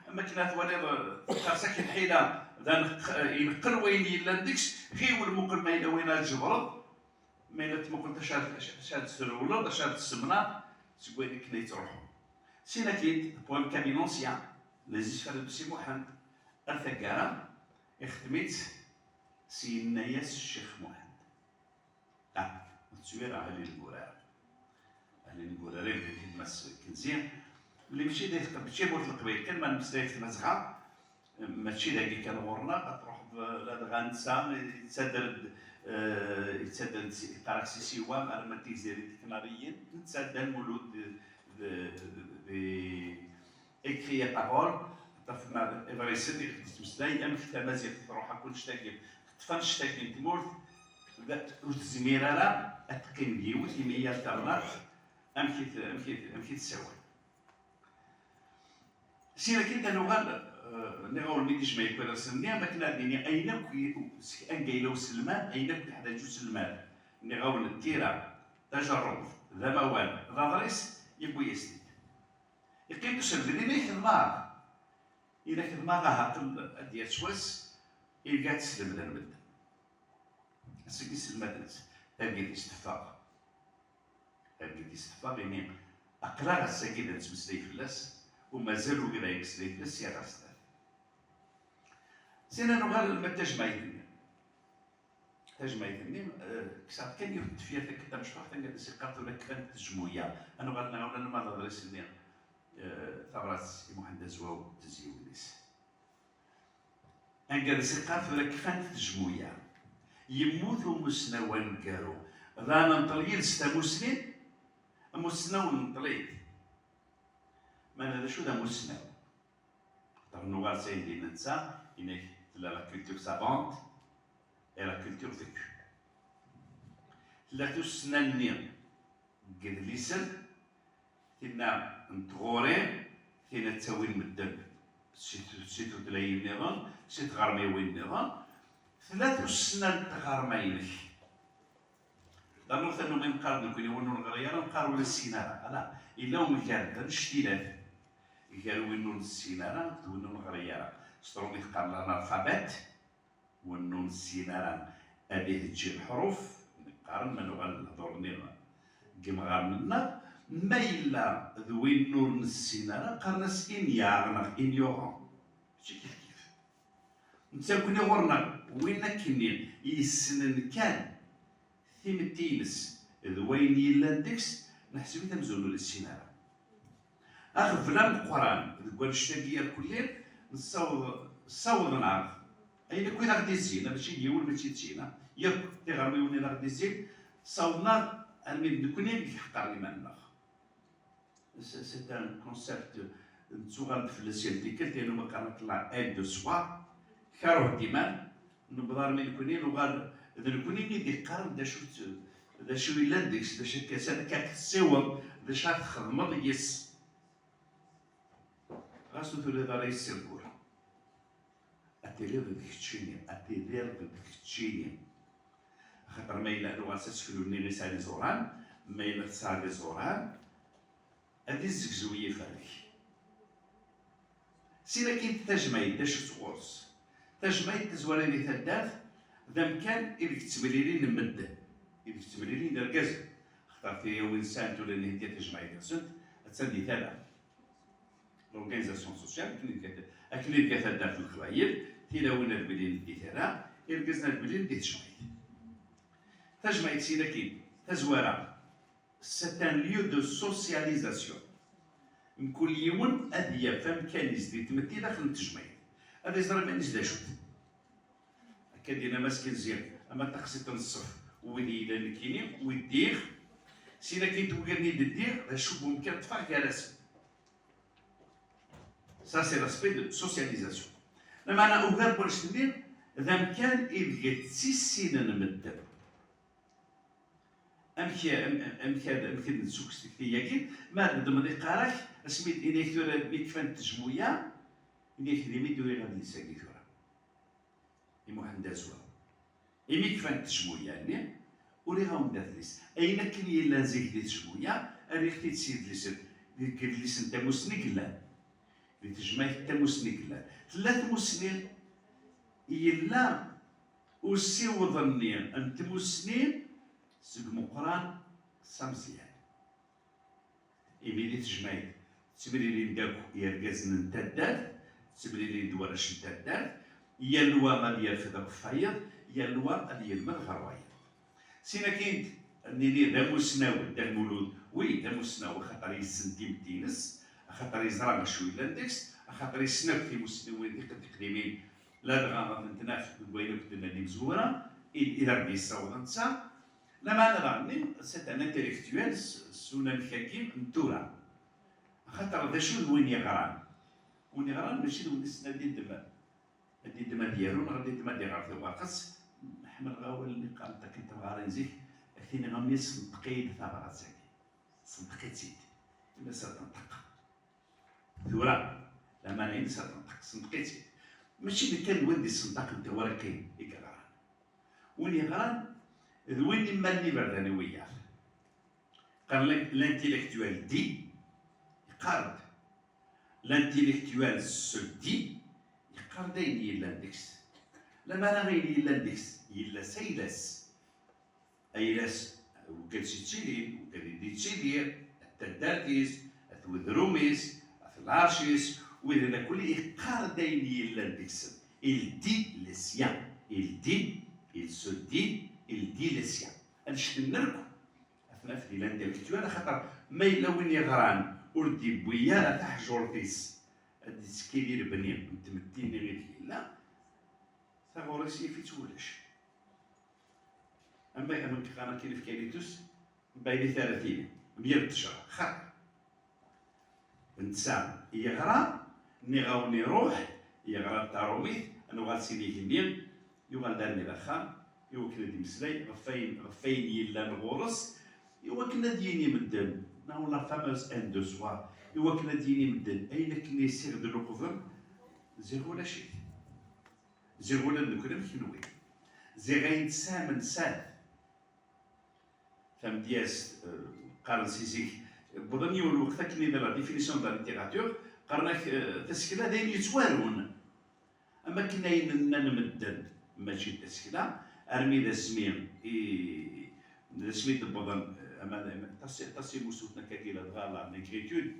ما كنا ثوالي خاصك الحيلة ينقل وين إلا نديكش غير المقل ما إلا وين الجبرد ما إلا تمقل شاد السرولة شاد السمنة سكوين كنا يتروحوا سينا كيد بوان كابينونسيان لازيش فارد سي محمد الثقارة اختميت سي نياس الشيخ محمد تسوير على البورار على البورارين اللي تمس كنزير اللي ماشي دايت ماشي بورت القبيل كان ما نمسلايك في مزغة ماشي داكي كان غورنا تروح لهاد غانسا يتسدد يقراك سي سيوا مع الماتيزيري التكناريين يتسدد المولود écrit à parole تفهم إفريسيد يتمسلاي أم في تمازيغ تروح أكون شتاكي تفهم شتاكي تمورت وتزميرة أتقن ديوت يمية التغنات أم كي تساوي سينا كنت نغال نغاول ميديش ما يكون رسمني ما كنا ديني أين كي أنجيلو سلمان أين كي حدا جو سلمان نغاول التيرا تجرب ذا موال ذا ضريس يبوي يسديد يقيم تسبب إلا يخدمها إلا خدمها غاها ديال شواس يلقى تسلم ذا المد أسكي سلمات تلقى تستفاق يعني أقرا الساكي ذا تمسلي فلاس ومازالو كذا يمسلي فلاس يا غاستاذ سينا نغال ما تجمعيتني كسات كان يهد فيها كتا مش فاحتا قد سيقات ولا كانت تجموية أنا غال نغال أنا ما ندرس اللي ثغرات مهندس واو تزيو ليس أن قد سيقات ولا كانت تجموية يموتوا مسنوان كارو رانا نطليل ستا مسنين مسنو نطليل ما هذا شو ذا مسنو طبعا نغال سيدي ننسى إنك la culture savante et la culture vécue. لا تسنني قدليسن تنا نتغوري تنا تسوي المدن سيتو تلاقي النظام سيت غرمي وين النظام ثلاث سنين تغرمينك لأنه ثانو من قارن كوني ونو الغريانة نقارو للسينارة لا إلا ومكان تنشتيلات قالوا وينو السينارة ونو الغريانة سترون يتقال الأنالفابيت والنون السينارة أبيه تجي الحروف نقارن منو غنهضرني كيما غارمنا ما إلا ذوين نور السينارة قرناس إنيوغون ماشي كيف نتا كوني غورنا وين كاينين يسنن كان ثيمتينس ذوين يلا ديكس نحسبو تمزولو للسينارة أخذ فلان القرآن ذكوان الشتاقية الكلين نصوض نعرف أين كوين غادي الزينة ماشي ديول ماشي تزينة ياك تيغرمي وني غادي الزين صوضنا الميم دكوني كيحقر لي مالنا سي ان كونسيبت نتوغال في السينتيكال ديالو ما كانت طلع ان دو سوا كاروه ديمان نبضار من كوني لغال ذا كوني دي قارن دا شو يلاندكس دا شي كاسات كتسيوض دا شحال تخدم يس غاسو تولي داري السيركور أتيلير بكتشيني خاطر ما إلا أنو غاسسكلو نيغي سالي زوران ما إلا تسالي زوران هادي الزكزوية فالك سينا كاين تجمعي داش تغورس تجمعي تزواليني تداف ذا مكان إذا كتمليلي نمد إذا كتمليلي نركز خاطر في وين سانتو لأن هدي تجمعي كاسنت تسدي تالا l'organisation sociale أكلين كتهدى في الخواير تيلاونا البلين ديتانا يركزنا البلين دي تجمعيت تجمعيت سينا كاين تزوارا c'est un lieu de socialisation كل يوم أذيا فهم كان يزدي تمتي داخل التجمعيت هذا يزرى ما نزدا شوت كدينا ماسكين زين أما تقسيط الصف ويدي إلى الكيني ويدير سينا كاين توقرني دير شوف ممكن تفرق على اسم Ça, c'est l'aspect de socialisation. لما أنا أقدر برشتنين إذا كان إلقى تسيسين نمدر. أمكي نسوق استكتياكين ما ندمني قارك اسمي إنك تورا بيكفان تجمويا إنك ديمي دوري غادي نساقي تورا. المهندس إمي كفان تجمويا يعني وليهم داتليس. أين كان يلا زيك دي تجمويا أريختي تسيد لسن لسن تموسني كلا. لتجمعي التموسني كلا ثلاث مسنين يلا وسيو ظنيا أن تموسنين سقمو قران سامسيان إميلي تجمعي تبريلي نداكو يرقزن نتداد تبريلي ندوارش نتداد يلوا غادي يرفض الفايض يلوا غادي يلمد غروايا سينا كاين نيني دا مسناوي دا المولود وي دا مسناوي خاطر يسنتي مدينس خاطر يزرع شويه لاندكس خاطر يسنك في مستوى ديك التقديمين لا دغا نتنافس بين كنا اللي مزوره الى غادي يصاوب نتا لما انا غني سيت ان انتيليكتويل سونا الحكيم نتورا خاطر ذا شو وين يغران ماشي وين السنه دي الدماء ديالو غادي الدماء ديال في الواقص محمد غاول اللي قال تا كنت غاري نزيك اثني غميس نتقيد ثابرات زاكي صدقيت سيدي ما سنطق ثورة لما أنا إنسان صندق صندقيتي ماشي اللي كان ولدي الصندق نتا ورا كاين يقران وين يقران وين مالني برداني وياه قال l'intellectuel dit يقارد، l'intellectuel se dit يقارد أين يلا ندكس، لما أنا غير يلا ندكس يلا سيلس أيلس وكالسي تشيلين وكاليدي تشيلير التدارتيس الثودروميس الثلارشيس وإذا كل يقارد أين يلا ندكس. Il dit le sien. Il dit, il se dit, il dit le sien. هذا الشيء نركو أثناء في الانتلكتوال خاطر ما إلا وين يغران وردي بويا تاع جورتيس هادي سكيلي البنين متمدين غير لا ثاغوريس في تولش. أما من كان كاين في كاليتوس بايني 30 100 شهر خاطر إنسان يغرى ني روح يغرى التاروميت أنو غالسيني هنين يوغال دارني لاخا يوكل دي مسلاي غفاين يلا نغورس يوكل ديني مدن ناو لا فاموز ان دو سوا يوكل ديني مدن اين كني سير دو لوكوفن زيرو لا شيء زيرو لا نكرم كنوي زيغين سامن ساد فهم دياس قارن سيزيك بضني الوقت كني دار لا ديفينيسيون دو ليتيراتور قرناك تسكيلا دايما يتوارون اما كنا نمدن ماشي تسكيلا ارمي ذا سميم ذا سميت البضن اما تاسي موسوتنا كاكيلا دغالا نيكريتود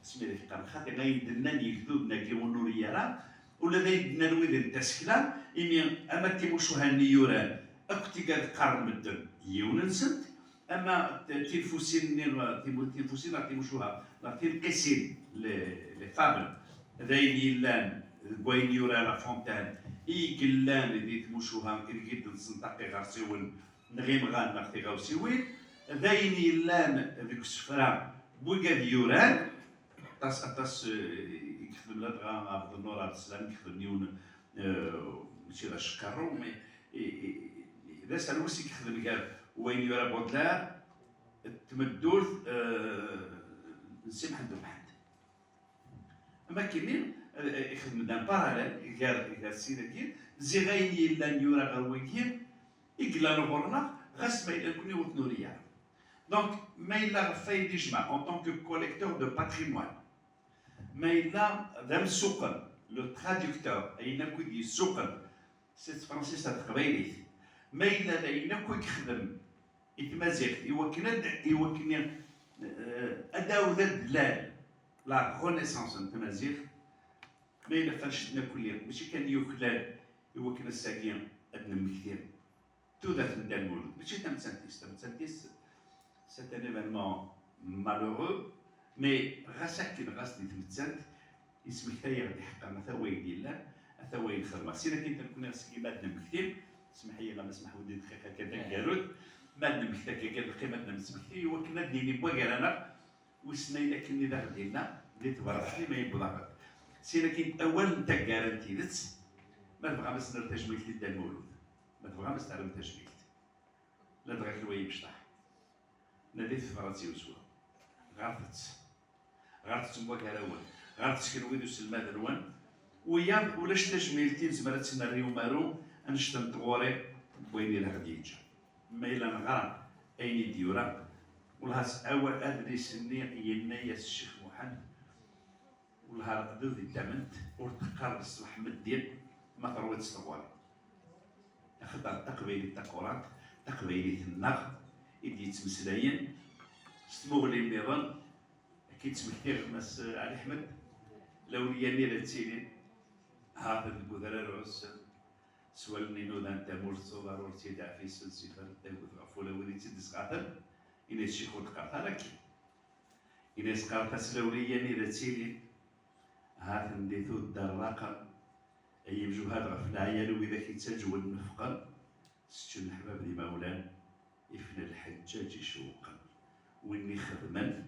سمي ذاك قال خاطر غايدنا يكتب ناكيونو ريالا ولا غايدنا نويد التسكيلا إني اما تيموشوها نيوران اكتي قاد قارن مدن يونسنت اما تيفوسين تيفوسين تيموشوها لا تيقيسين لي فابل ذاين لان بوين يورا لا فونتان إيكلان اللي تمشوها إلقيت نسنطقي غارسيون نغيم غان نختي غاوسيوين ذاين يلان ذيك السفرة بوكاد يوران تاس يكتب لا دغا عبد النور عبد السلام يكتب نيون ماشي لا شكرو مي إذا سالوسي يكتب قال وين يورا بودلار تمدوث نسمح ندو بحد أما كاينين يخدم دان باراليل يقال سيداكي زي غاين يلا نيورا غرويكين يقلا نغورنا غاس ما إلا كوني وثنوريا دونك ما إلا غفاي ديجما أون طونك كوليكتور دو باتريموان ما إلا ذا مسوقن لو تراديكتور أين كون يسوقن سيت فرانسيس تقبايليت ما إلا أين كون يخدم يتمازيغ يوكن أداو ذا الدلال لا رونيسانس نتمازيغ ما إلا فاشتنا كليا ماشي كان يوكلان يوكل الساكين أدنى كثير تو ذات ندان مولود ماشي تمسانتيس سيت ان ايفينمون مالورو مي غاساكن غاس دي تمتسانت اسمك تايا غادي حقا ما ثوين ديال لا ثوين خدمه سينا كاين تكون سكي مادنا كثير اسمح لي ما نسمح ودي دقيقه كذا كارود مادنا كثير كذا قيمتنا مسكتي وكنا ديني بواكرانا وسنينا كني ذا ديالنا اللي تبارك لي ما يبلغ سينا كاين اول نتا كارنتي ذات ما تبغى بس نرتجميت لي دا المولود ما تبغى بس تعلم تجميت لا بغيت الوي بشطح ناديت في فرنسي وسوا غارت بواكراون غارت كنويدو سلمى دروان ويا ولاش تجميلتي زمرات سيناريو مارو انشتم تغوري بويني لا غادي يجا ما الا نغرى اين ديورا والهاس اول ادريس النية ينايا الشيخ محمد والها ضد الدمنت ورتقار الصباح مدين ما ترويت الصوالي اخذ تقبيلي التقورات تقبيلي النغ يدي تمسلاين ستمغلي النظام اكيد تمكتير مس علي احمد لو ياني تسيلين هذا البذرة روس سوالني نودان تامور صغار ورتيدا في سلسفر تاخذ عفوله وليتي دسقاتل إن الشيخ وتقاطع لك إن سقاطع سلوليا إذا تسيلي هذا نديتو الدراقة أي بجوهات غفنا عيالو إذا كيتسجوا النفقة ستون الحباب دي مولان إفنا الحجاج شوقا وإني خدما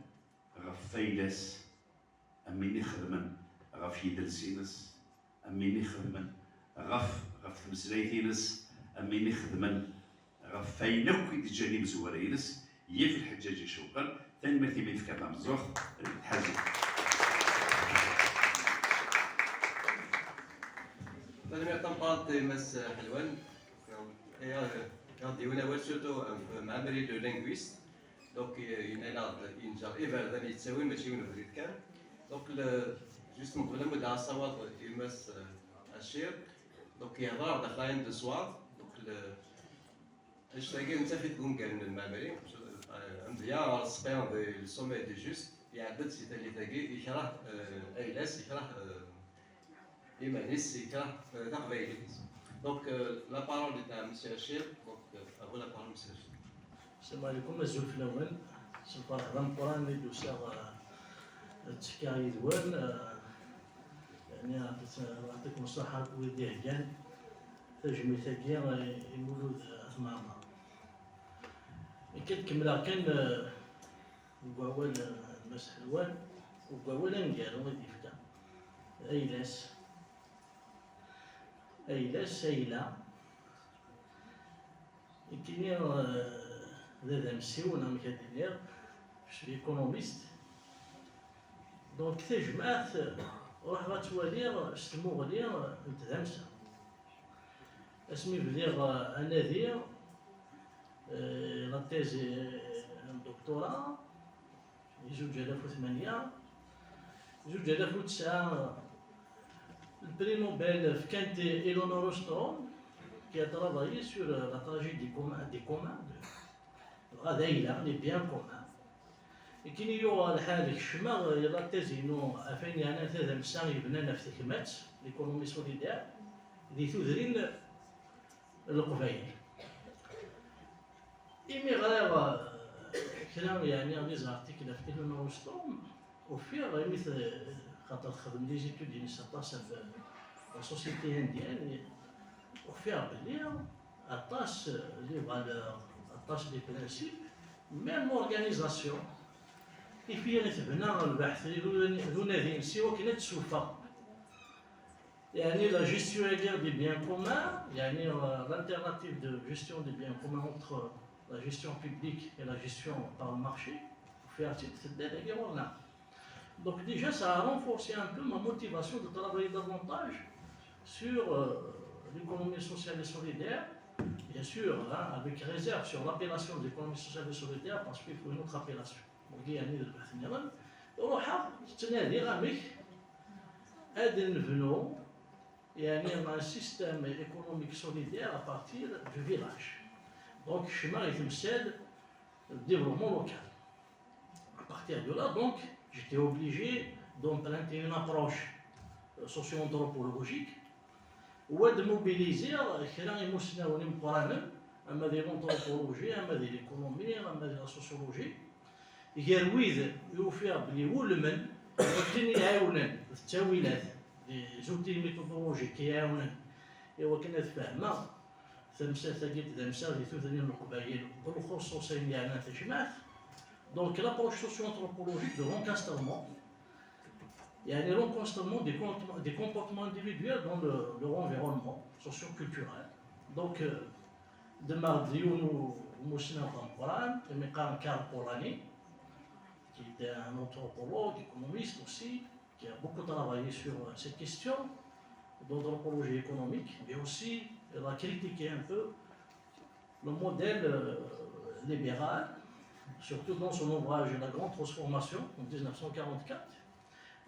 غفيلس أميني خدما غف يدلسينس أميني خدما غف مسلايتينس أميني خدما غفينك كي تجاني مزورينس هي في الحجاج شوقا ثاني ما تيبين في كلام الزوخ الحاجة لازم يتنقاط مس حلوان يا ديونا surtout un peu membre de linguiste دونك ينعاد ينجر إيفر ذا يتساوي ماشي وين بريد كان دونك جوست من قبل مدعى الصوات يمس الشير دونك يهضر داخلين دو سوار دونك اش تلاقي انت في تقوم كان المعماري مزيان سبيان دي السومي دي جوست يعدد سي تالي تلاقي يكره ايلاس يكره إيمانيس يكره تقبيليس دونك لا بارول تاع مسيو الشير دونك افو لا بارول مسيو الشير. السلام عليكم الزول في الأول سلطان حرام قران اللي دوسا التفكير دوان يعني عطيك مصلحة وديه كان تجمي ثقيل المولود أثمارنا كنت كملا كان وقاول المسح الوان وقاول نقال ودي فتا أيلاس أيلا كيني هذا مسيون أم كدير شي إيكونوميست دونك تجمعت روح غتولي شتمو غلي نتهمسا اسمي بدير أناذير لا تيزي دكتوراه 2008 2009 البري نوبل كانت إيلونور سترون qui a travaillé sur la tragédie des communs, الغدايلة les biens communs. كاين يو الحال الشماغ يلا تزينو افين يعني ثلاثة مسان يبنى في تكمات ليكونومي سوليدير اللي تدرين القبائل. إيمي غير كلام يعني لي زارتيكل في إيلونور سترون وفيه غير مثل خاطر خدم لي زيتود ديال سطاسة في لا سوسيتي هنديان وفيها بلي عطاش لي فالور عطاش لي برانسيب ميم اورغانيزاسيون كيفية تبنى البحث ذو نادين سوا كاينة تسوفا يعني لا جيستيون دي بيان كومان يعني l'alternative de gestion des biens communs entre la gestion publique et la gestion par le marché وفيها تدير قولنا donc déjà ça a renforcé un peu ma motivation de travailler davantage sur l'économie sociale et solidaire, bien sûr, hein, avec réserve sur l'appellation de l'économie sociale et solidaire, parce qu'il faut une autre appellation. وروحها تنادي غامك هاد نبنو يعني un système économique solidaire à partir du village. Donc الشمال يتمثل le développement local. À partir de là, donc, j'étais obligé d'emprunter une approche socio-anthropologique واد موبيليزير كرا يمسناوني مقرانا اما ديال الانثروبولوجي اما ديال الايكونومي اما ديال السوسيولوجي يرويد يوفيها بلي ولمن يمكن يعاونن في التاويلات دي زوتي ميثودولوجي كيعاونن ايوا كنا تفاهمه تمسا ثقيل تمسا دي ثلاثين القبائل بالخصوصين يعني تجمعت دونك لابروش سوسيو انثروبولوجيك دو لونكاسترمون يعني l'encadrement des comportements individuels dans leur environnement socio-culturel. Donc, de Mardioun Moussina Ramporan, de Mekar Karpolani, qui était un anthropologue, économiste aussi, qui a beaucoup travaillé sur cette question d'anthropologie économique, mais aussi il a critiqué un peu le modèle libéral, surtout dans son ouvrage La Grande Transformation en 1944.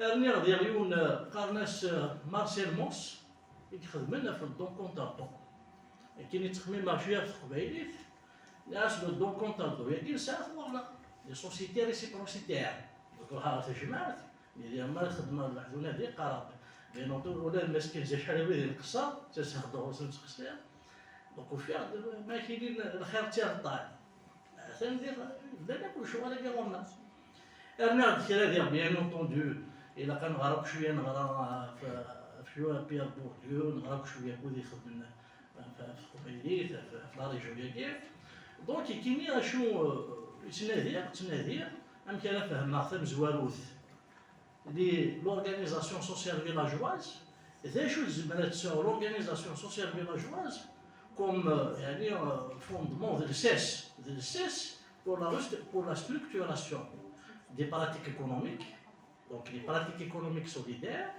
أرنيغ دياليون قارناس مارسيل موس يخدمنا في الدون كونتابون كاين يتخمم ماشي في قبايليت لاش لو دون كونتابون يعني ساعات والله لي سوسيتي ريسيبروسيتير دوك ها تجمعت اللي ما الخدمه المحدونه دي قراب لان ولا المسكين زي شحال بيه القصه تسخدو وسط قصير دونك فيها ما كاينين الخير تاع الطاعه ثاني بدنا كل شغل اللي قلنا أرنيغ كرا ديال بيان اونطوندو إلا كان نغرق شوية نغرا في بيير بورديو نغرق شوية بودي خدمنا في قبيليت في لا ريجيون ديال كيف دونك كاينين اشنو تنادي ام كان فهمنا خدم زواروث لي لورغانيزاسيون سوسيال فيلاجواز ذا شو زعما لورغانيزاسيون سوسيال فيلاجواز كوم يعني فوندمون ديال السيس pour la structuration des pratiques économiques, donc les pratiques économiques solidaires,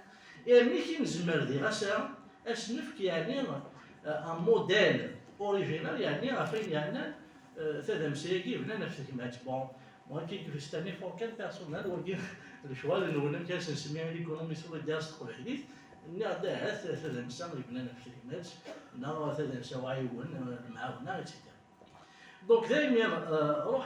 et ملي نزمر دي غاسا اسنف يعني un modèle original يعني فين يعني تدمسيكي بنا نفس الكلمات بون موا كي ستاني فور كان بيرسونال ولكن الشوا اللي نقول كاش نسميها ليكونومي سوليدير تدخل الحديث نعطيها تدمسا بنا نفس الكلمات نا تدمسا وعيون معاونا اكسيتيرا دونك دائما روح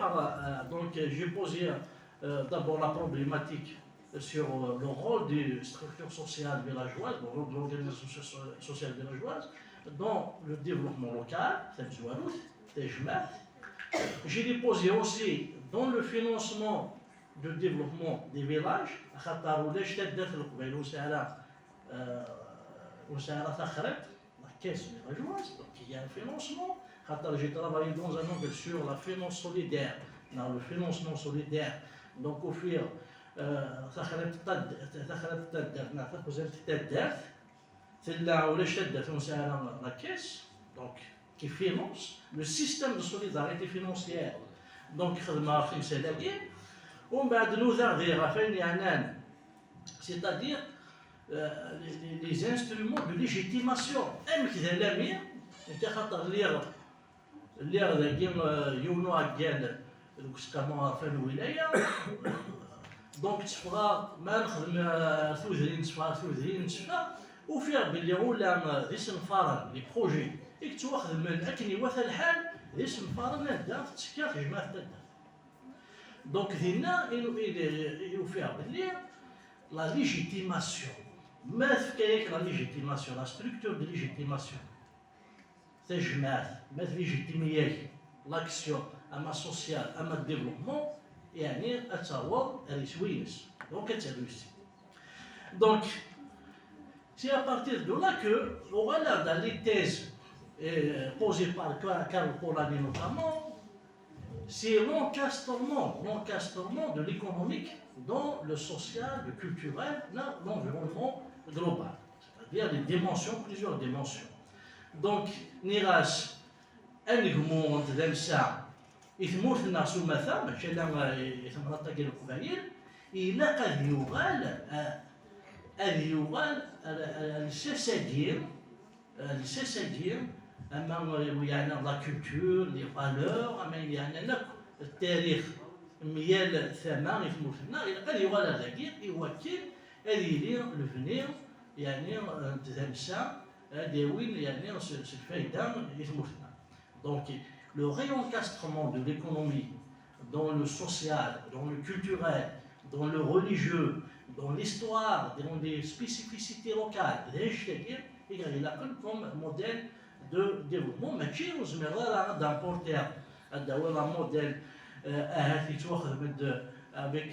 دونك جي بوزي d'abord la problématique sur le rôle des structures sociales villageoises, le rôle de l'organisation sociale villageoise dans le développement local, j'ai déposé aussi dans le financement du développement des villages, la caisse villageoise, donc il y a un financement. J'ai travaillé dans un angle sur la finance solidaire, dans le financement solidaire. Donc au fur la caisse donc qui finance le système de solidarité financière donc c'est-à-dire les instruments de légitimation دونك تفرا ما نخدم ثوذرين نتفا وفيها باللي ولا ذي سنفارن لي بروجي يكتواخذ من اكني وثا الحال ذي سنفارن نهدا تسكا في جماعة تدا دونك هنا يوفيها باللي لا ليجيتيماسيون ما فكايك لا ليجيتيماسيون لا ستركتور دو ليجيتيماسيون تجمعات ما ليجيتيمياك لاكسيون اما سوسيال اما ديفلوبمون يعني اتاور ريسوينس دونك اتروسي دونك c'est à partir de là que voilà dans les thèses posées par Karl Polanyi notamment c'est l'encastrement de l'économique dans le social, le culturel, dans l'environnement global, c'est-à-dire les dimensions, plusieurs dimensions. Donc نراش انغمون تدمسا يثموت الناس مثلا ماشي لا يثمر تاكل القبائل الا قد يغال السياسيين اما يعني لا كولتور لي فالور اما يعني التاريخ ميال ثمان يثموت لنا الا قد يغال هذاك يوكل هذه لفنير يعني تدمسا وين يعني الفايده يثموتنا دونك le réencastrement de l'économie dans le social, dans le culturel, dans le religieux, dans l'histoire, dans les spécificités locales, il a comme modèle de développement. Mais nous avons d'importer un modèle avec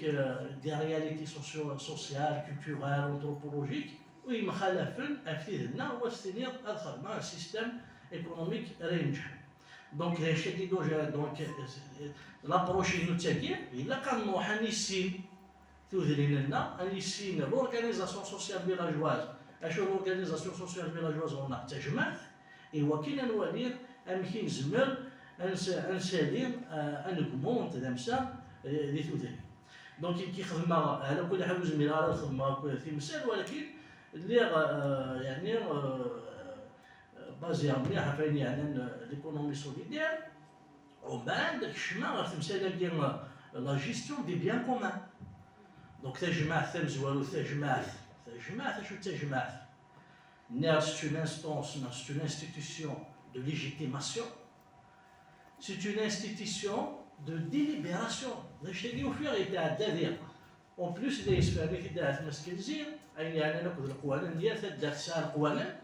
des réalités sociales, culturelles, anthropologiques. Oui, mais un système économique réinject. Donc, l'approche initiative, il a quand même ici l'organisation sociale villageoise. L'organisation sociale villageoise, on a تجمع وكنا نولي أمكن زمر أنسالين أنقمون تدمسا ذي ثوثين. دونك كي خدمة على كل حال زميل على الخدمة في مثال ولكن اللي يعني بازي مليحه فين يعني ليكونومي سوليدير ومن بعد الشمال غير تمثال ديال لا جيستيون دي بيان كومان دونك تجمع تمزوالو تجمع شو تجمع ناس سي اون انستونس سي اون انستيتيسيون دو ليجيتيماسيون سي اون انستيتيسيون دو ديليبيراسيون باش تلقاو فيها يتعدى ديالها اون بليس اللي يسفر لك دارت مسكنزين اي يعني ناخذ القوانين ديال تدات ساعه القوانين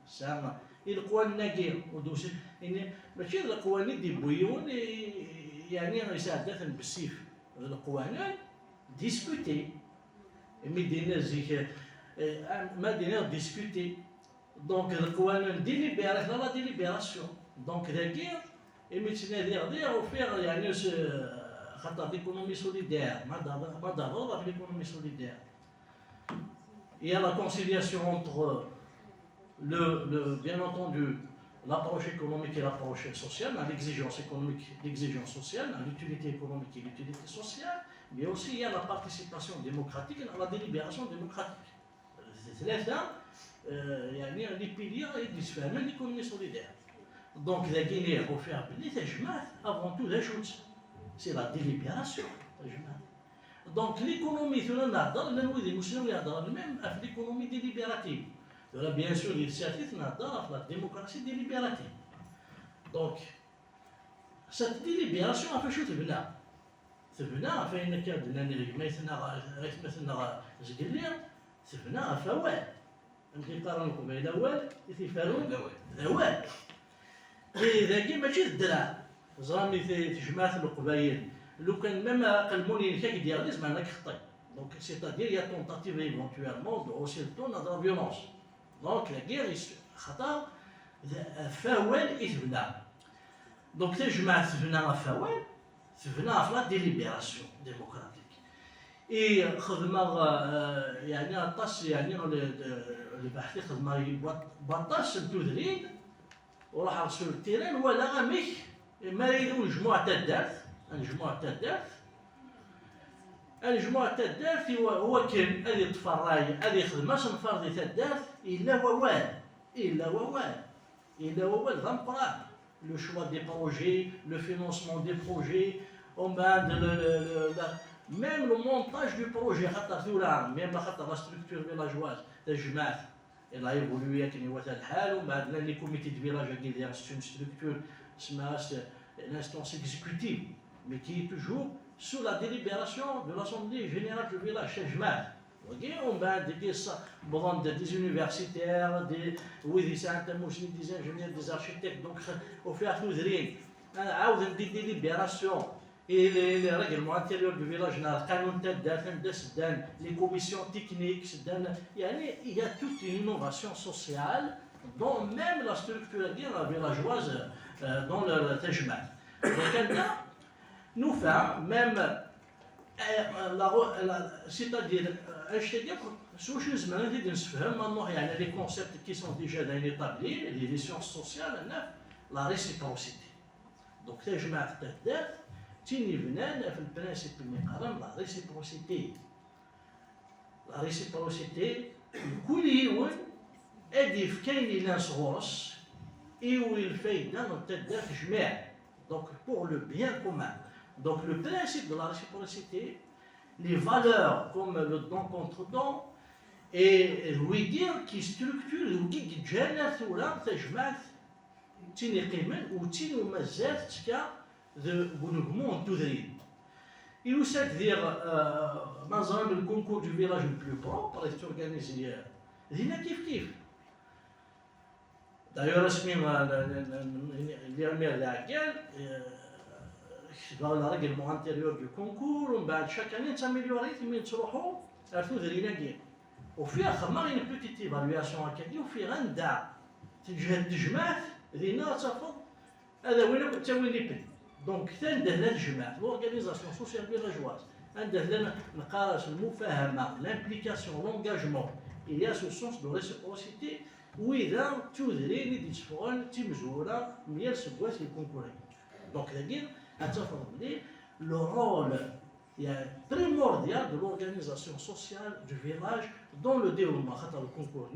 ساعه القوانين ناقيه ودوسي يعني ماشي القوانين دي بويون يعني يساعدات بالسيف القوانين ديسكوتي مي دينا زيك ما دينا ديسكوتي دونك القوانين ديليبيراسيون لا ديليبيراسيون دونك داكي مي تنادي وفيها يعني خاطر l'économie solidaire ما ضرورة في l'économie solidaire il y a la conciliation entre bien entendu l'approche économique et l'approche sociale, l'exigence économique, l'exigence sociale, l'utilité économique et l'utilité sociale, mais aussi il y a la participation démocratique et la délibération démocratique. C'est là, يعني les piliers de l'économie solidaire. دونك ذاكي اللي يعرفوا فيها بلي تجمعت افون تو ذا شوت سي لا ديليبيراسيون تجمعت. دونك ليكونومي ثنا نهضر لا نولي المسلم يهضر ميم في ليكونومي ديليبيراتيف ولا بيان سور السياسيت نهضر في لا ديموكراسي ديليبيراتيف. دونك سات ديليبيراسيون فاش تبنى فإن كان مثلنا زقليا تبنى فوال نمشي نقارنكم بين الاول يتفارون الاول ذاكي ماشي الدرع زرامي تجمعات القبايل لو كان ميم قلموني كاك ديالي زعما راك خطي دونك سيتادير يا تونتاتيف ايفونتويلمون دو اوسيلتون لا فيولونس دونك لا غير خطا فوال يتبنى دونك تجمع تبنى فوال تبنى في لا ديليبيراسيون ديموكراتيك اي خدمه يعني الطاس يعني البحثي خدمه بطاس التدريب وراح رسول التيران ولا غاميك ما يديروا مجموعه تاع الدارت المجموعه تاع الدارت هو كان هذه تفراي هذه خدمه نفرضي تاع الدارت الا ووال غنقرا لو شوا دي بروجي لو فينونسمون دي بروجي ومن بعد même le montage du projet خاطر ثورة même خاطر لا ستركتور فيلاجواز تاع الجماعات elle a évolué كان هو تاع الحال ومن بعد لي كوميتي دو فيلاج كي سي اون ستركتور اسمها l'instance exécutive mais qui est toujours sous la délibération de l'assemblée générale du village تاع الجماعات ومن بعد بضم des universitaires des ساعات موسمي des ingénieurs des architectes donc وفيها ثوذرين انا عاود ندير ديليبيراسيون les règlements intérieurs du village n'a قانون تاع الدار les commissions techniques il y a toute une innovation sociale dans même la structure villageoise dans le تجمع. Donc là nous faisons même c'est-à-dire واش لازم نزيد نفهم انه يعني les concepts qui sont déjà établis les sciences sociales la réciprocité. Donc تجمع تاع الدار تيني بنان في البرانسيب المقارن لا ريسيبروسيتي كل يوم ادي في كاين ناس غورس ايوي الفايده نتاع تجميع دونك بور لو بيان كومان دونك لو برانسيب دو لا ريسيبروسيتي لي فالور كوم لو دون كونتر دون اي الويدير كي ستركتور وكي جانا ثوره تجمعت تيني قيمن وتيني مازال تكا de mouvement Toudrine. Il nous sert de dire dans le concours du village le plus propre est organisé. Zina kif. D'ailleurs, dans le règlement intérieur du concours, chaque année s'améliorer, à Toudrine. Au fur et à mesure, une petite évaluation académique, au fur et à mesure, دونك تنده للجماعة l'organisation sociale villageoise عنده لنا نقارس المفاهمة l'implication l'engagement il y a ce sens de réciprocité وإذا تودرين يديسفون تمزورة ميال سبوات الكونكوري دونك لكن أتفرض لي le rôle primordial de l'organisation sociale du village dans le développement خاطر الكونكور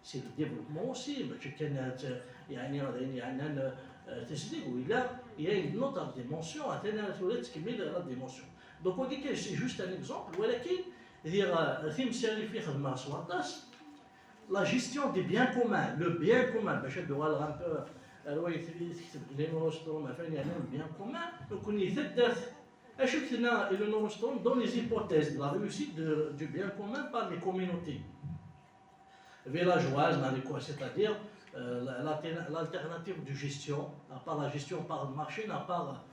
c'est le développement aussi باش كانت يعني عندنا تسليك ولا il y a une autre dimension عندنا تكمل la dimension donc on dit que c'est juste un exemple ولكن دير تمثال في خدمه 17 la gestion des biens communs le bien commun باش ندوها un peu الوايت تكتب لي نورستروم عفاني يعني bien commun donc on يثدر اش كنا le نورستروم dans les hypothèses de la réussite du bien commun par les communautés villageoises c'est-à-dire l'alternative de gestion, à part la gestion par le marché, à part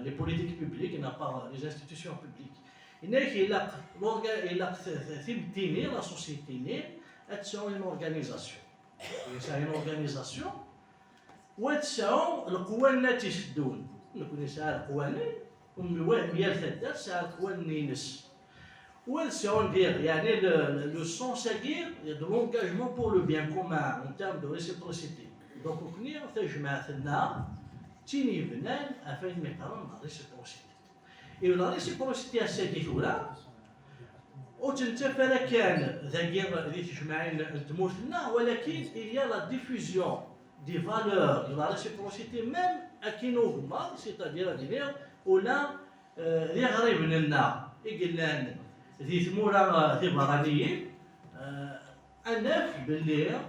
les politiques publiques, à part les institutions publiques. Il a la société, c'est une organisation. C'est une organisation où le قوانين تشدون. نكون ساعة القوانين وميال ثلاثة ساعة القوانين نس. يعني le sens à dire de l'engagement pour le bien commun en termes de réciprocité. Donc on y تجمع لنا تيني بنان afin مقارنة la réciprocité. Et la réciprocité à cette étude-là وتنتفى كان ذاكير اللي تجمعين تموت لنا ولكن il y a la diffusion des valeurs de la réciprocité, même à qui nous c'est-à-dire à dire ولا اللي غريب لنا يقلان ذي ثمورة ثبرانيين أنا باللي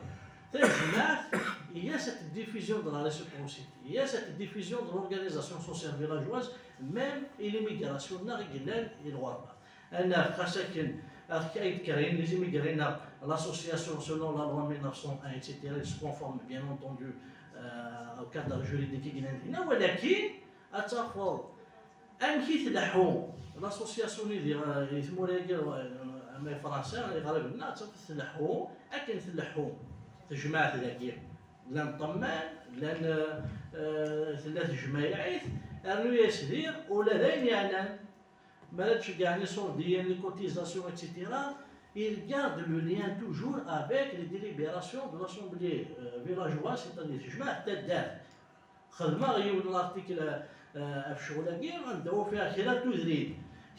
تجمعت il y a cette diffusion de la réciprocité, il y a cette diffusion de l'organisation sociale villageoise, même l'immigration n'a rien et droit. أنا كساكن أكيد كريم les immigrés l'association selon la loi 1901 etc. ils se conforment bien entendu au cadre juridique guinéen ولكن أتأخذ أمكي تلحو l'association اللي يسموها أما فرنسا اللي غالبا الناس تلحو أكن تلحو تجمع ذاكير لان طمان لان ثلاث جمايعات أنو يسدير ولا لين يعني مالتش كاع لي سورديين لي كوتيزاسيون اكسيتيرا il garde le lien toujours avec les délibérations de l'Assemblée villageoise, c'est-à-dire تجمع حتى الدار خدمة غيولي الارتيكل في شغل كاع غندوي فيها خلال تدريب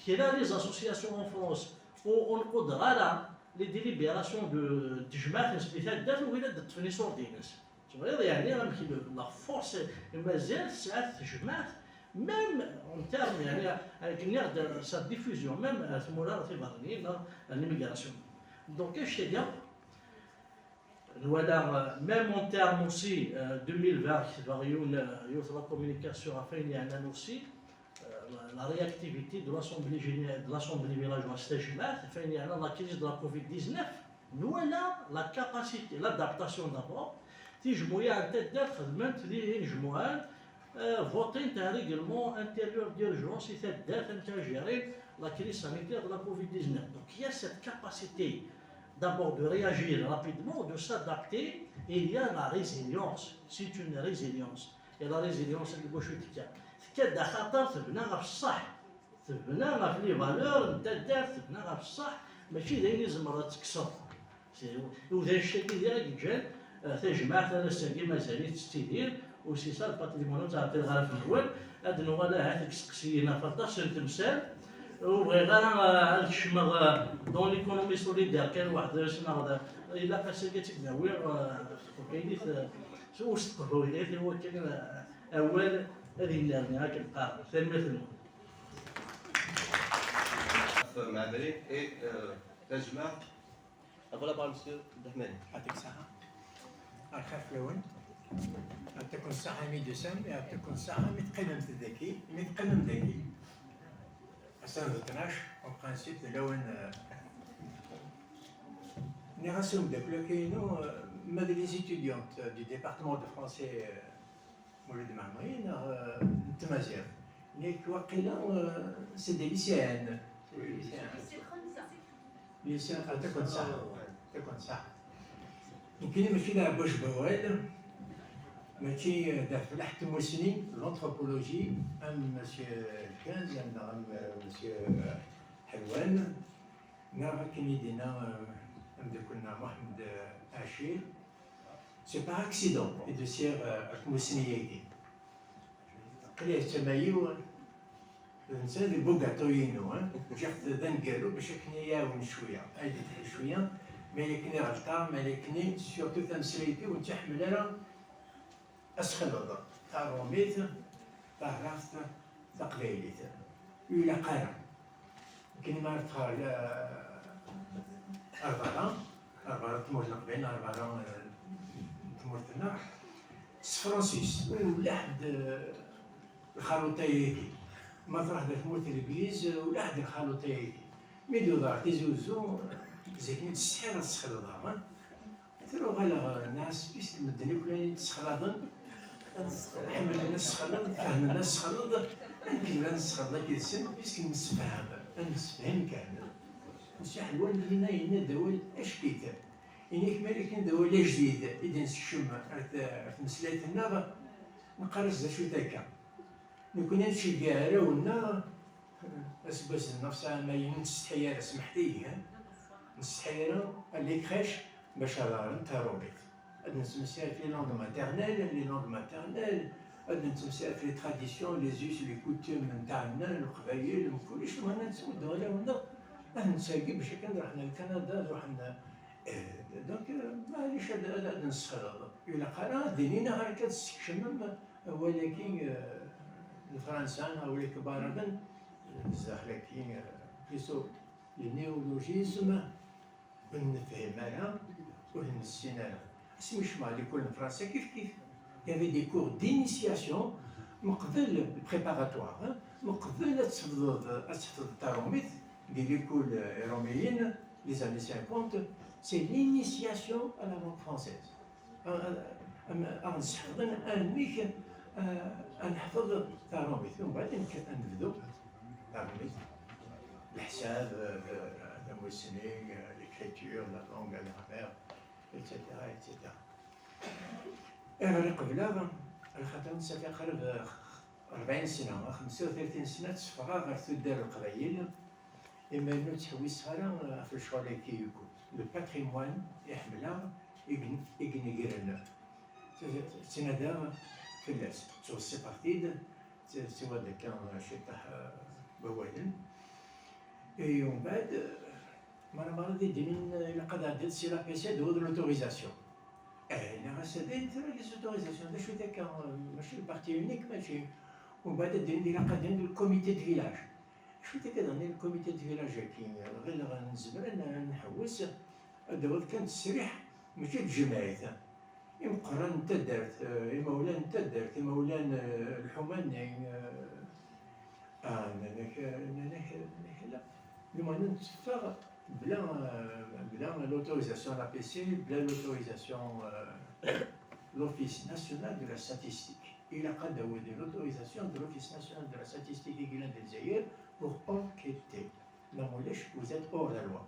خلال لي زاسوسياسيون ان فرونس ونقدر على لي ديليبيراسيون دو تجمع نسبيتها الدار ولا تفني سوردينس صغير يعني غنمشي لا فورس مازال ساعات تجمعت même en termes de sa diffusion, même à ce moment-là, dans l'immigration. Donc, qu'est-ce que voilà, même en termes aussi, 2020, la communication a fait aussi la réactivité de l'Assemblée villageoise de la crise de la Covid-19. Nous avons la capacité, l'adaptation d'abord, si je me en tête d'être, voter un règlement intérieur d'urgence et à gérer la crise sanitaire de la Covid-19. Donc il y a cette capacité d'abord de réagir rapidement, de s'adapter, et il y a la résilience. C'est une résilience. Et la résilience, c'est le gauche-tica. C'est qu'il y a des khatars, c'est venir à الصح. C'est venir à les valeurs, c'est venir à الصح. ماشي دايرين زمرة تكسر. وذا الشيء ديالك جات تجمع ثلاث مازال تستدير وسي سا الباتريمون تاع الغرف الاول هاد نوالا هاد السقسينا فطاش التمثال وبغي غير هاد الشمغ دون ليكونومي سوليدير كان واحد شنو الا قاسيتي تناوير وكاينيت وسط قهويات هو كان اول هذه اللي هاك القاع ثاني مثل معمري اي تجمع اقول لك مسيو الرحمن يعطيك الصحة. أخاف لون تكون الصحة ميدوسان تكون الصحة متقنم الذكي متقنم ذكي. أصلا 12 en principe لون نغسل دبل كاينو ماذا لي étudiantes du département de français مولود معمري نتمازيغ نيك وقيلا سي دي ليسيان ليسيان تكون صح تكون صح يمكن ماشي لها باش بوال ماشي دافع لحت موسني لونثروبولوجي ام مسيو كانز ام مسيو حلوان نعرف كي يدينا كنا محمد عشير سي با اكسيدون الدوسيير موسنياكي قليل تمايو الانسان اللي بوغاتوينو جات دنقالو باش يعاون شويه هادي شويه مالكني غلطة مالكني سيرتو تمسليتي ونتحمل أنا أسخلط تاع روميت تاع رافت تاع قبايليت إلا قارا كاين ما عرفتها أربعة تموت القبايل أربعة تموتنا فرانسيس ولا حد الخلوطيكي ما تروح تموت الإنجليز ولا حد الخلوطيكي ميدو دار تيزوزو زين تستحيل تسخلطها ترو غالا الناس بيس المدني كلهم تسخلطن حمل الناس تسخلط فهم الناس تسخلط يمكن لا نسخلط كي السن بيس نسفهم نسفهم كامل ماشي حلوان لينا هنا دول اش كيتر إنك مالك دول جديد إذا نسشم في مسلاتنا نقرص شو تاكا نكون نمشي كاع راونا بس النفس ما ينستحيا سمحتي نستحيا اللي كخاش باش هذا نتاروبيت نتمسير في لونغ ماتيرنيل لي لونغ ماتيرنيل نتمسير في لي تراديسيون لي زوس لي كوتوم نتاعنا القبايل كلش وانا نسود ولا ولا نساقي باش كان رحنا لكندا رحنا دونك معليش هذا نسخر إلا قرا دينينا غير كتستكشم ولكن الفرنسان أو الكبار من بزاف لكن كيسو النيولوجيزم ونفهم ونسينا لها اسمش مع ليكول الفرنسية كيف يافي دي كور دينيسياسيون من قبل البريباراتوار من قبل تحفظ التروميث ديال ليكول الروميين لي زاني 50 سي لينيسياسيون à la langue française نحفظ أنميك نحفظ التروميث ومن بعد نبدو التروميث الحساب الموسنين l'écriture la langue la grammaire etc. أنا قبلها الخاطر نسافر قرب 40 سنة 35 سنة تسفرا غير تدار القبايل إما إنو تحويس غير في الشغل كيكو لو باتريموان يحملها يقنقرنا تنادى فلاس سو سي بارتيد سوا داك شطح بوالن اي ومن بعد مرة ديدين إلا قد عدت سي لا بي سي دو لوتوريزاسيون لا سديت لي زوتوريزاسيون باش هذاك ماشي البارتي يونيك ماشي ومن بعد إلا قد ندير الكوميتي دو فيلاج شو كنهضر الكوميتي دو فيلاج غير غنزبر نحوس دوت كانت السريح ماشي الجماعات يمقرن انت درت يمولان انت درت يمولان الحمان لا لما نتفق بلا l'autorisation la PC بلا l'autorisation l'Office national de la statistique. Il a قد ودي l'autorisation de l'Office national de la statistique يقولنا الجزائر pour enquêter. لا مولاش vous êtes hors la loi.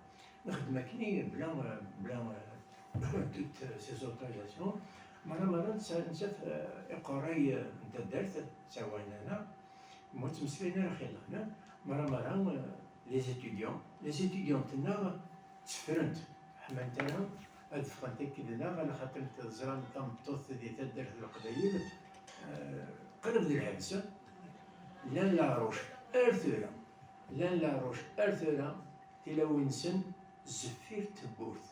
نخدم كني بلا toutes ces autorisations. مرة نسات إقراي نتا درت سواء أنا متمسكين راه خير هنا مرة لي زيتيديون تنا تفرنت حملت أنا هاد فخنتك كدنا على خاطر تزران كمطوط دي تدرت القبايل قرب للعبسة لان لاروش أرثورا لان لاروش أرثورا تلاوينسن زفير تبورث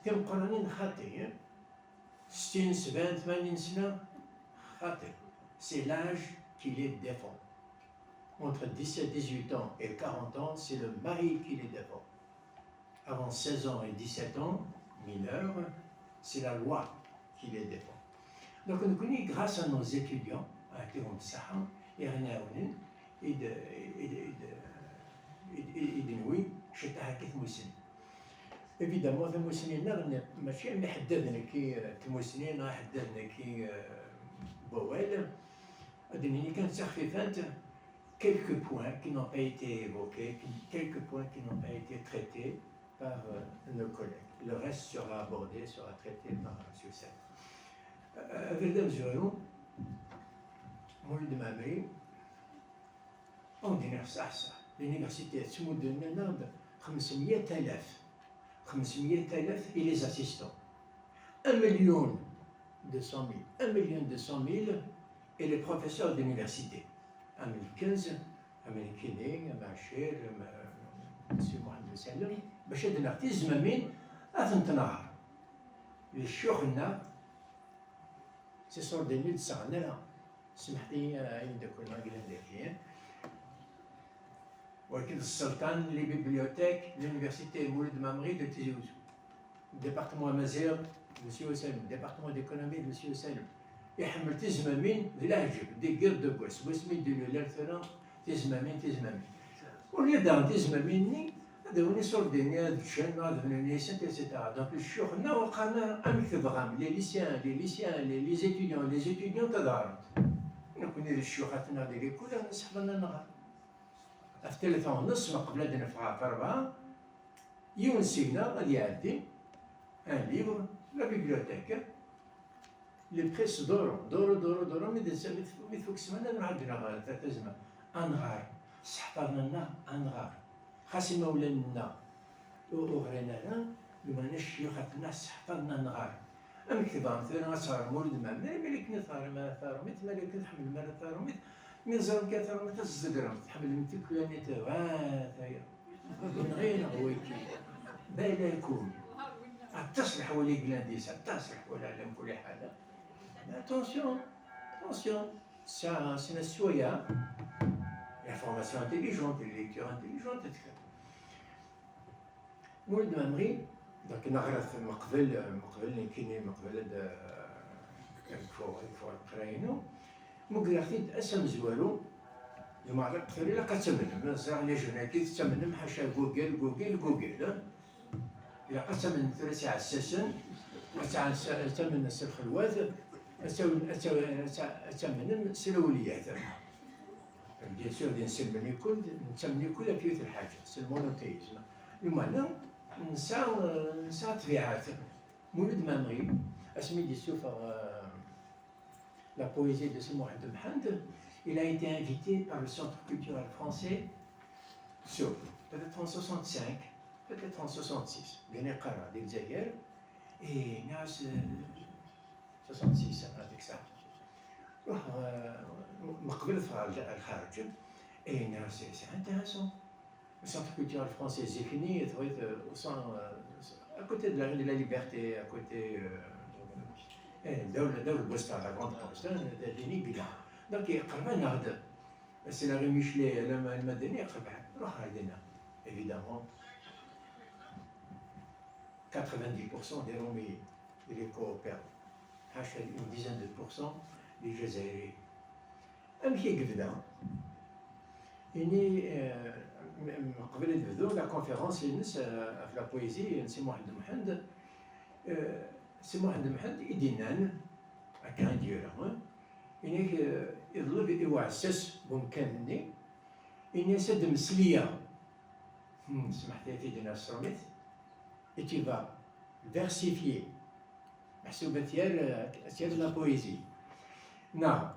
كم قرانين خاطئ 60 70 80 سنة خاطئ c'est l'âge qui les défend. Entre 17, 18 ans et 40 ans, c'est le mari qui les défend. Avant 16 ans et 17 ans, mineurs, c'est la loi qui les défend. Donc on connaît grâce à nos étudiants, à Théon Sahan, et Renaounin, et de Noui, chez Tahakith Moussine. Évidemment, les Moussiniens, ماشي محددنا كي المسنين راه حددنا كي بوال هذين كانت تخفيفات quelques points qui n'ont pas été évoqués, quelques points qui n'ont pas été traités par nos collègues. Le reste sera abordé, sera traité par M. Sène. Verdun Zurion, Moulid Mamri, on dit ça. L'université de Smoud de Nanad, 500,000 et les assistants. 1,2 million et les professeurs d'université. 2015 أمريكيين معشير مسيو محمد سالم باش هاد الارتيز مامين أثنتنهار الشيوخنا سي سور دي نيد سعنا سمحت لي عندك كل ما قلنا لك ولكن السلطان لي بيبليوتيك لونيفرسيتي مولد مامري دو تيزي وزو ديبارتمون مازير مسيو سالم ديبارتمون ديكونومي مسيو سالم يحمل تزمامين ذي العجب دي قرد بوس بوس ميدو لالثرا تزمامين واللي دار تزماميني هذا هو نصور ديني هذا الشان هذا نيسان تيسيتا دونك الشيوخنا وقعنا أمك تضغام لي زيتيديون تضارت نكون الشيوخاتنا هذيك كلها نسحبنا نغار في 3 ونص قبل أن نفعل في 4 يونسينا غادي يعدي ان ليفر لا بيبليوتيك لي بريس دورو مي فوق سمانة نروح عندنا 3 زمان أنغار سحفرنا لنا أنغار خاصي مولانا وغرينا لنا لما الشيوخاتنا سحفرنا نغار أمك تبان ثنا صار مولد مامي ملك نثار ما ثارمت ملك تحمل ما ثارمت من زرم كثرمت الزقرم تحمل من تكلانيت من غير غويكي بالا يكون تصلح ولي قلانديس تصلح ولا على كل حاجه. اتونسيون سي شويه انفورماسيون انتيليجونت ليكتور انتيليجونت. مولد مامري دونك نغرس مقبل كيني مقبل فور قراينو مقراثيد اسم زوالو ما عرفت لا قسمن زرع لي جوناكي تسمن حاشا جوجل إلا قسم ثلاثة عساسا أتمنى سلخ الواد أتمنى سلوليات. بيان سور نسلمني كل بيوت الحاجة المونوتيزم. المهم نسى طبيعات. مولد مامري اسمي دي سوفر la poésie de Simon Hademhand. Il a été invité par le Centre culturel français sur peut-être en 65, peut-être en 66. Gagné Qara d'Exayer et Nas 66 avec ça. مقبل الخارج et c'est intéressant. Le Centre culturel français Zéphini est à côté de la rue de la Liberté, à côté دولة بوسطة لا غروند بوسطة ديني بلا دونك قربنا غدا سي لا ري ميشلي المدني قربها روح عندنا évidemment 90% des Roms ils coopèrent حاشا une dizaine de pourcents des Jazairiens. أمشي قبدا إني قبل نبدو لا كونفيرونس الناس في لا بويزي نسمو واحد محمد سي واحد محمد يدينان هكا نديرها إنك يضرب يوعسس بمكانني إني سد مسلية سمحت لي تيدينا السرميت et tu vas versifier محسوبة تيال لا بويزي نعم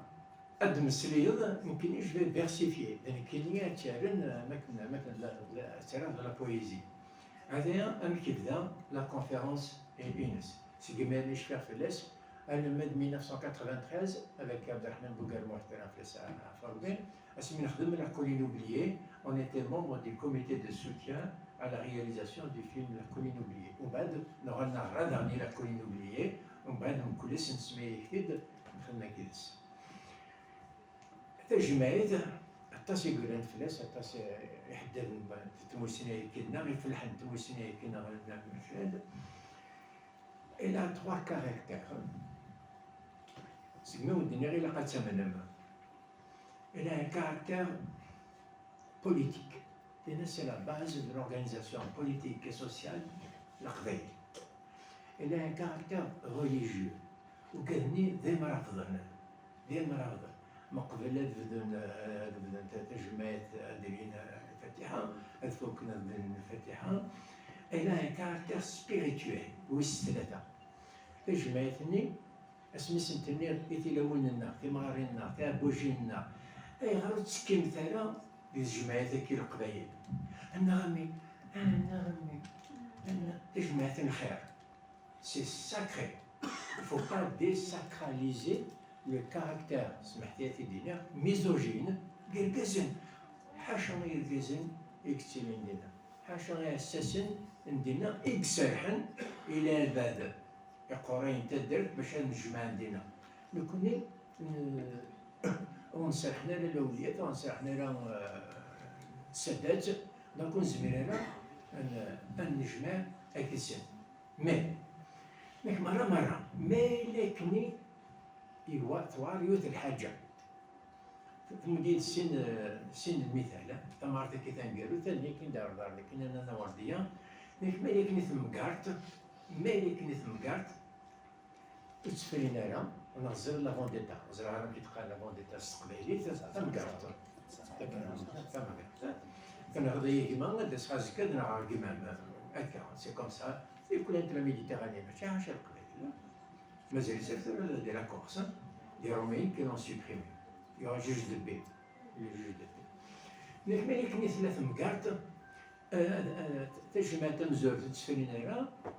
قد مسليض ممكنش فيرسيفي لأن كاينين تيرن تيرن لا بويزي. هذايا أم كيبدا لا كونفيرونس إنس سيجمالي شفير في اللاس أنا مد 1993 avec Abdelrahman Bougar محترم في Farbin اسمي نخدم La Colline Oubliée. On était membre du comité de soutien à la réalisation du film La Colline Oubliée. ومن بعد نغنى غادرني La Colline Oubliée ومن بعد من كلس نسميه كيد نخدم كيدس. تجمعت أتاس يقولن فلاس أتاس يحدد تموسيني كنا غير في الحد تموسيني كنا غير نعمل. Il a 3 caractères. سميو الدنيا غير لقد تمنما. Il a un caractère politique. C'est la base de l'organisation politique et sociale القضية. Il a un caractère religieux. وكاني ديما رافضنا. مقبلة بدون تجمعات أدرين الفاتحة أذكرنا بدون الفاتحة. Elle a un caractère spirituel والثلاثة. تجمعتني اسمي سنتني يتلوننا تمارينا تابوجينا أي غير تسكين مثلا بجمعات كي القبايل. النغمي تجمعات الخير. C'est sacré. Il ne faut pas désacraliser le caractère سمحتي دينا ميزوجين قرقزن حاشا ما يرقزن يكتلين دينا حاشا ما يسسن ندينا يكسرحن الى الباب يقرين تدرت باش نجمع عندنا نكوني ونسرحنا للاوليات ونسرحنا السادات نكون زميلنا نجمع اكسن مي مرة مالكني تواريوت الحاجة في مدينة سن المثال تمارت كي تنقالو ثاني كي ندار دار لكن أنا وردية مالك نثمقارت وتسفلين أنا ونغزر لا فونديتا نغزر أنا كي تقال لا فونديتا استقبالي تمقارت كنغضي كيما ندس خازك نعرف كيما هكا سي كوم سا في كل انت لا ميديتيراني ماشي عاشر قبيل مازال يسافر دي لا كورس des Romains qui l'ont supprimé. Il y aura juge de paix. Le juge de paix. نحمل كني 3 مقارط تجمع تمزور تسفلين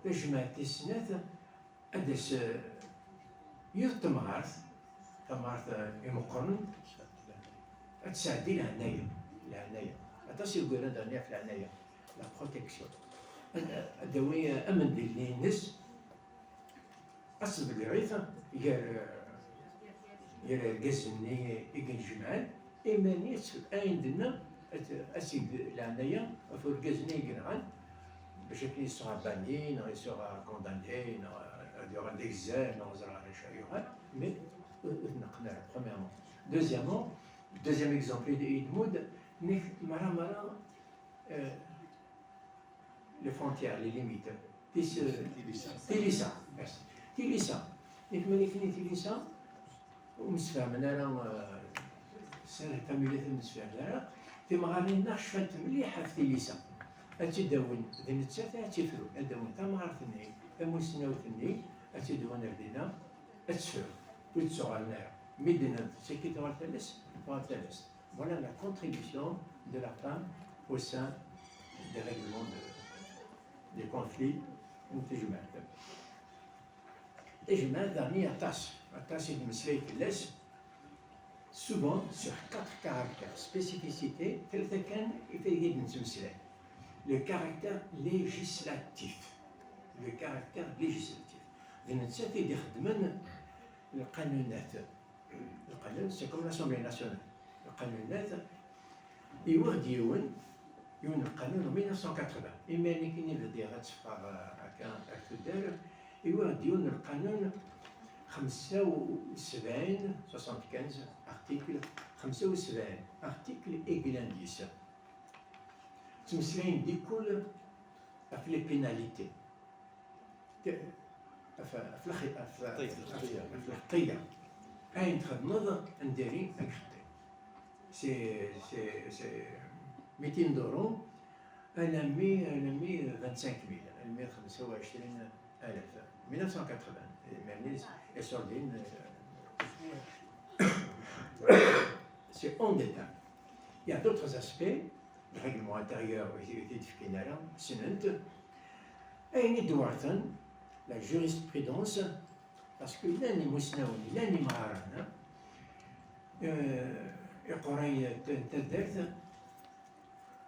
تجمع تسنات أدس يتمغارث تمغارث يمقرن تساعدي العناية أتصل يقول هذا في العناية لا بروتيكسيون الدوية أمن ديال الناس أصل الريثة غير الجزمني يجي الجمعان إيمانية عندنا أسيد العناية في الجزمني يجران بشكل يسوع بانين يسوع كوندانين يوغا ديكزام يوغا شايوغا مي نقنع premièrement deuxièmement deuxième exemple de Edmoud نيك مرة les frontières les limites تيليسا تيليسا نيك ملي كني تيليسا ومسفاهمنا راه سنة فاميلية المسفاهمنا راه تيمغارينا شفات مليحة في تيليسا أتداون ذي نتسافى أتفرو أداون تمغارتني تموسناوتني أتداون ردينا أتفرو وتسوغالنا ميدنا سكي توالتالس Voilà la contribution de la femme au sein des règlements des conflits والتجمعات. التجمعات دعني أتاس المسلي كلاس souvent sur 4 caractères spécificités ثلاثة كان يفيد نتمسلي. Le caractère législatif. Le caractère législatif. لأن تسافي يخدمن القانونات. القانون c'est comme l'Assemblée nationale. القانونات يوه ديون القانون 1980 إما اللي كاين اللي غتفقر هكا تدار يوه ديون القانون 75 ارتيكل 75 ارتيكل إغلانديس تمسلين دي كل في لي بيناليتي في الخطية أين تخدمض نديري الخطية سي 200 دورو أنا 125 ميل 125 ألف 1980 يعني يسردين c'est en détail. Il y a d'autres aspects, le règlement intérieur était défini là, c'est أين دوارتن la jurisprudence parce que لاني مسناوني لاني معارنا القرآن تدرت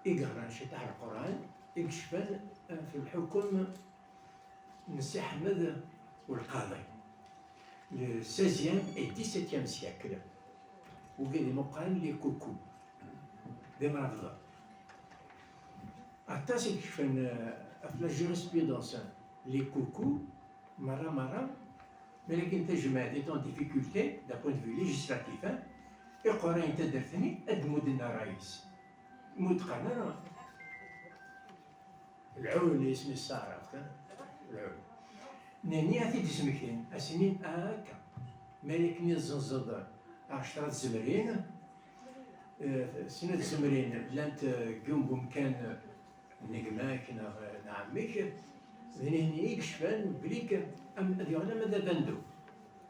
يقرا شي تاع القرآن يكشفن في الحكم نسي أحمد والقاضي le 16e et 17e siècle وقال مقال لي كوكو دي مرضى أتاس يكشفن في la jurisprudence les coucous, mara, mais les kintajmat est en difficulté d'un point de vue législatif. Et Coran est défini, Edmoudina Raïs. Moudkhana, العول اسم الصارف العول ناني أتي تسمكين أسنين هكا مالكني الزنزدر 10 زمرين سنة زمرين لانت قوم بمكان نجماك نعميك ذنيني يكشفن بليك أم أديونا ماذا بندو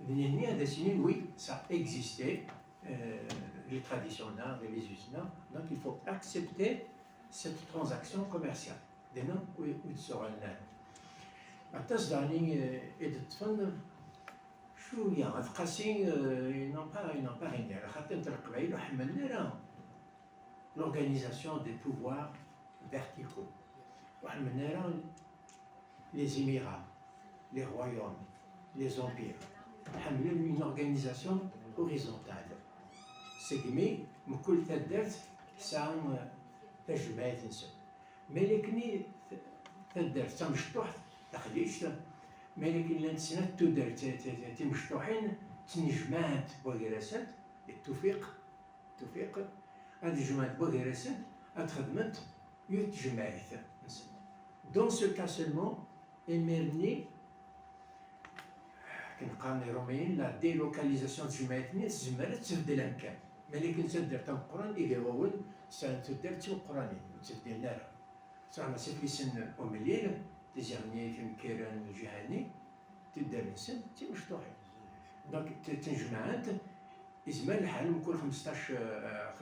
ذنيني هذا سنين وي ça existait les traditions et les us donc il faut accepter cette transaction commerciale دينا ويتسوغلنا أتصدعني إذا تفن شوية غتقاسي ينون با غير خاطر القبائل وحملنا راه l'organisation des pouvoirs verticaux وحملنا راه les Émirats, les royaumes, les empires, une organisation horizontale. C'est que nous avons sans تجمعات نسب. ملكني تدار تمشطوح تخليش ملكن لان سنة تدار تمشطوحين تنجمعات بوغراسات التوفيق هاد الجماعات بوغراسات اتخدمت يتجمعات نسب. Dans ce cas seulement, émergé كنقارن الروميين لا ديلوكاليزاسيون تجمعتني زمرت تبدل الامكان ملكن تدير تم القران يقاول تدير تم القراني تدير نار زعما سيفي سن اومليل تجرني في كيران الجهاني تدير نسن تي مشطوحين دونك تنجمعات إزمان الحال مكون 15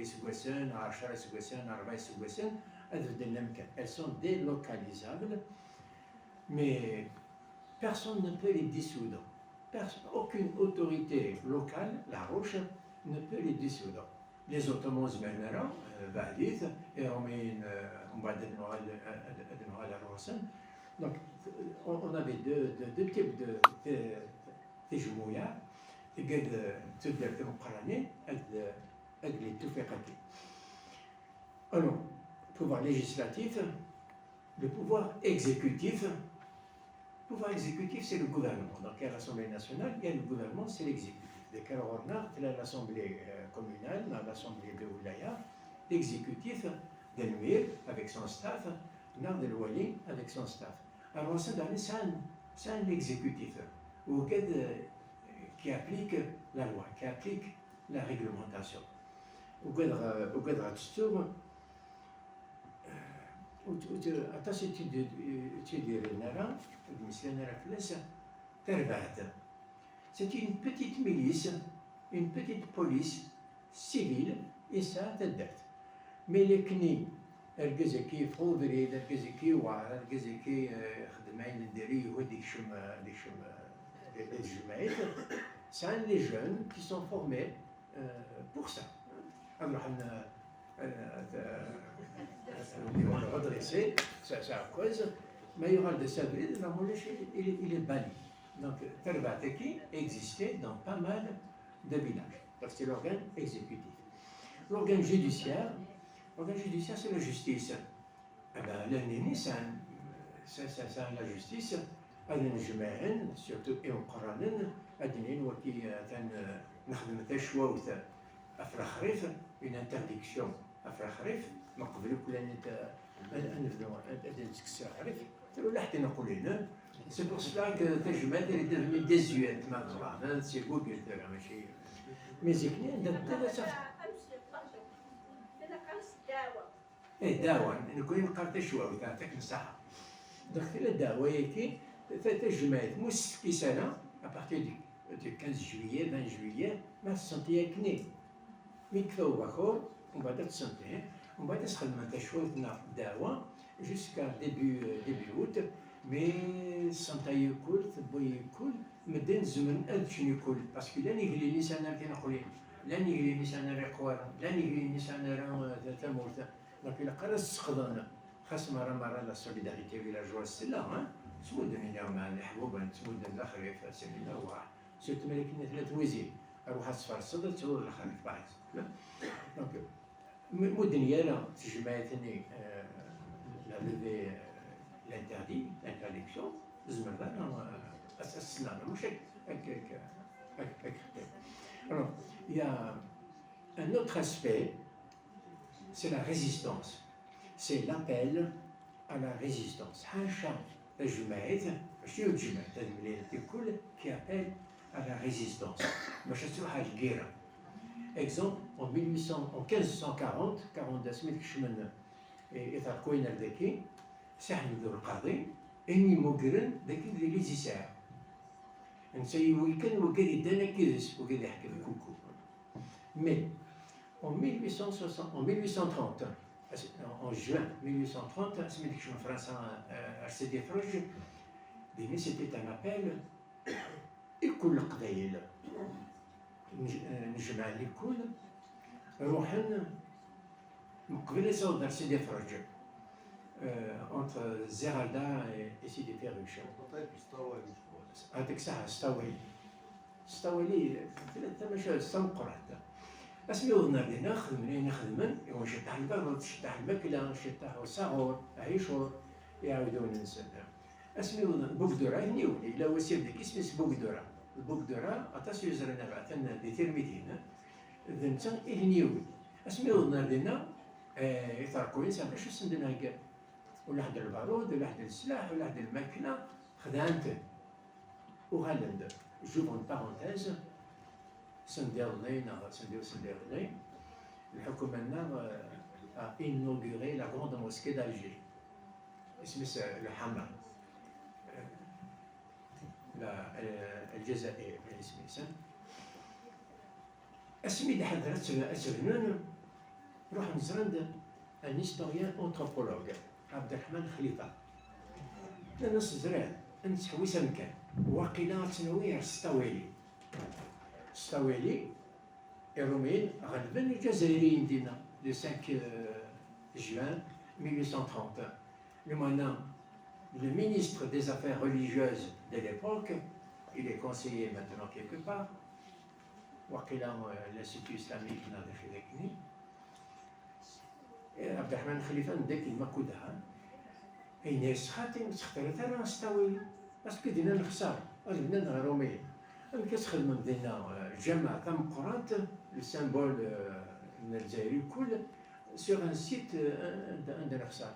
سكواسان 10 سكواسان 4 سكواسان هذا الامكان elles sont délocalisables mais personne ne peut les dissoudre. Aucune autorité locale, la roche, ne peut les dissoudre. لي زوتومون زمان بعديت الروميين ومن بعد ادنوا على الروسن. دونك on avait deux types de تجموية قد تدير ديمقراطية هاد لي توفيقاتي. Alors, pouvoir législatif, le pouvoir exécutif. Le pouvoir exécutif, c'est le gouvernement. Donc, il y a l'Assemblée nationale, il y a le gouvernement, c'est l'exécutif. Dès qu'il y a l'Assemblée communale, l'Assemblée de Oulaya, l'exécutif, Delmir avec son staff, Nard El Wali avec son staff. Alors, c'est un exécutif qui applique la loi, qui applique la réglementation. Au cadre c'est une petite milice, une petite police civile, et ça تدرت. Mais les كني الجزكي فودري الجزكي وعر الجزكي خدمين الدري وديك شم الجماعات. C'est les jeunes qui sont formés pour ça. Alors on va redresser, c'est à cause, mais il y aura des sabliers, il est banni. Donc, Terbateki existait dans pas mal de villages. Donc, c'est l'organe exécutif. L'organe judiciaire, c'est la justice. Eh bien, l'ennemi, c'est la justice. Surtout, et au Coran, une interdiction à Frachrif, ما قبل كل c'est pour cela que Tajmad est devenu désuète maintenant, c'est Google, mais دعوة نكون قرأت شوي تعطيك مساحة. دخل الدعوة يكي تجمعت موس في سنة à partir du 15 juillet 20 juillet ما تسنتي كني ميكفو بخور ومن بعد تسنتي ومن بعد تخدم شوي دعوة jusqu'à début août. مي سنتا يكول تبوي يكول مدين زمن شنو يكول باسكو لان يقلي لسانا كي نقولي لان يقلي لسانا ريقوار لان يقلي لسانا تمورت. دونك إلا قرا تسخضن خاص مرة لا سوليداريتي فيلاجواز سلا تمودن اليوم الحبوبة تمودن الأخرى في سبيل الأرواح سيرت ملكنا ثلاث وزين أروح أصفر الصدر تقول الأخرى في بعض. دونك مدن يالا تجمعتني لا ليفي l'interdiction, alors, il y a un autre aspect, c'est la résistance. C'est l'appel à la résistance. Qui appelle à la résistance. Exemple, en 1540, 42 et ساحل ذو القاضي اني مقرن ذاك اللي يساعد نسي ويكن وكذا دانا كيس وكذا يحكي كوكو. مي en 1830 en juin 1830 سميت شنو فرنسا ارسدي فرج بيني سيتي ان ابل الكل القبائل نجمع الكل روحن مقبل يصور ارسدي فرج entre Zeralda et Sidi Ferruch. هذيك ساعة استوي ثلاثة مش استنقرت. اسمي وضنا بينا خدمن وشتاح البرد شتاح الماكلة شتاح الصغور عيشور يعاودون نسنا. اسمي وضنا بوكدورا هنيولي إلا وسير ديك اسمه بوكدورا. البوكدورا أتصل يزرنا بعثنا دي ترميتين. ذنتا هنيولي. اسمي وضنا بينا يتركوا إنسان شو سندنا هكا. ولا حد البارود ولا حد السلاح ولا حد الماكينة خدانته وغالند جوف اون بارونتيز سنديرني الحكومة لنا inauguré la grande mosquée d'Alger اسمها الحمراء الجزائر اسمها اسمي اللي حضرت أسرنون نروح نزرند un historien anthropologue عبد الرحمن خليفة. نص زرع نسحوي سمكان واقيلا تنوير ستاويلي الروميين غلبن الجزائريين دينا le 5 juin 1830. Mais maintenant, le ministre des Affaires religieuses de l'époque, il est conseiller maintenant quelque part, وكيلا l'Institut islamique dans le Chirikni, عبد الرحمن خليفة نداك المكودها أي ناس خاتم تختارت أنا نستوي باسكو دينا نخسر غلبنا نغرومي أنا كتخدم دينا الجامعة تم قرانت لو سيمبول من الجزائري الكل سيغ ان سيت عندنا خسر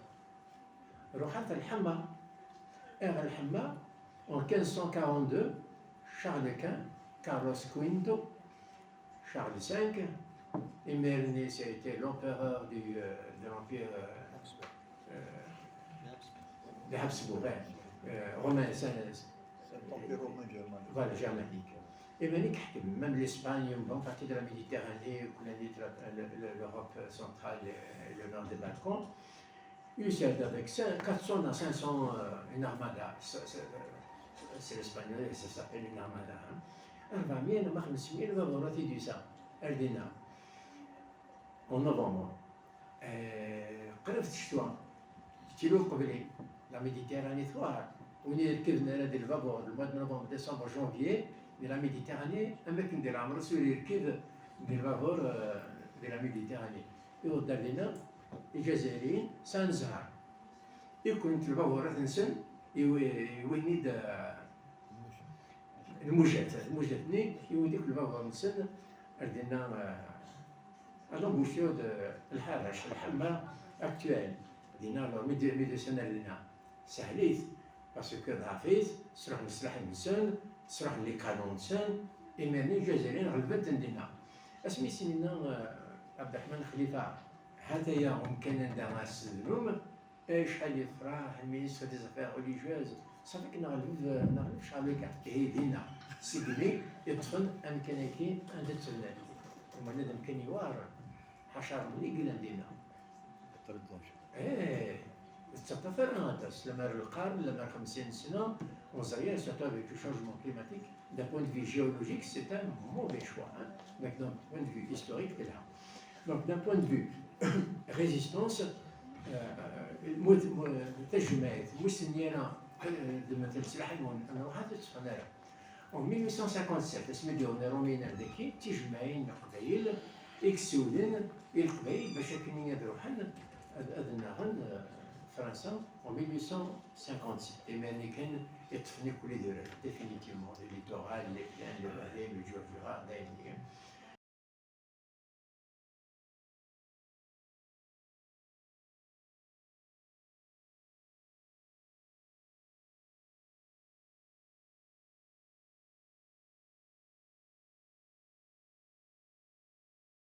روحات الحما الحما en 1542 Charles Quint, Carlos V, Charles V, Emerné, c'était l'empereur de l'empire de Habsbourg, romain, voilà, germanique. Emerné حكم même l'Espagne, une bonne partie de la Méditerranée, l'Europe centrale et le nord des Balkans. Il s'est avec 400 à 500 une armada. C'est l'espagnol et ça s'appelle une armada. 400 ou 500 غادرات يدوسا أردنا en novembre. قرب الشتوى تيلو قبلي لا ميديتيراني ثوار وني ركبنا هذا الفابور المواد de novembre, décembre, janvier de la Méditerranée أماكن ديال عمرو سوري يركب ديال الفابور de la Méditerranée يودر لنا الجزائريين سانزهر يكون في الفابورات نسن يوينيد الموجات ني يوديك الفابور نسن أردنا l'embouchure de الحرش الحما اكتوال دينا لو ميدو سنة لنا سهليت باسكو ضعفيت تروح للسلاح نسن تروح لي كانون نسن إمامي الجزائريين غلبت دينا اسمي سنينا عبد الرحمن خليفة هذايا ممكن عندنا السلوم شحال يفرح المينيستر دي زافير ريليجيوز صافي كنا نغلب شحال هي دينا سيدني يدخل امكانيكي عند التلال ومعناتها كان يوار حشر ملي قلنا دينا التطفر ناقص لما القرن لما 50 سنه ونظريه surtout avec le changement climatique d'un point de vue géologique c'est un mauvais choix donc d'un point de vue historique là donc d'un point de vue résistance تجمعات مسنينا مثل سلاح انا واحد تفنر en 1857 اسمي ديالنا رومينا ذاكي تجمعين قبايل اكسولين القبايل باش كاين يديروا حنا أذناهن فرنسا en 1857 إماني كان يتفني كل دير définitivement le littoral les plaines les vallées le Jura دايما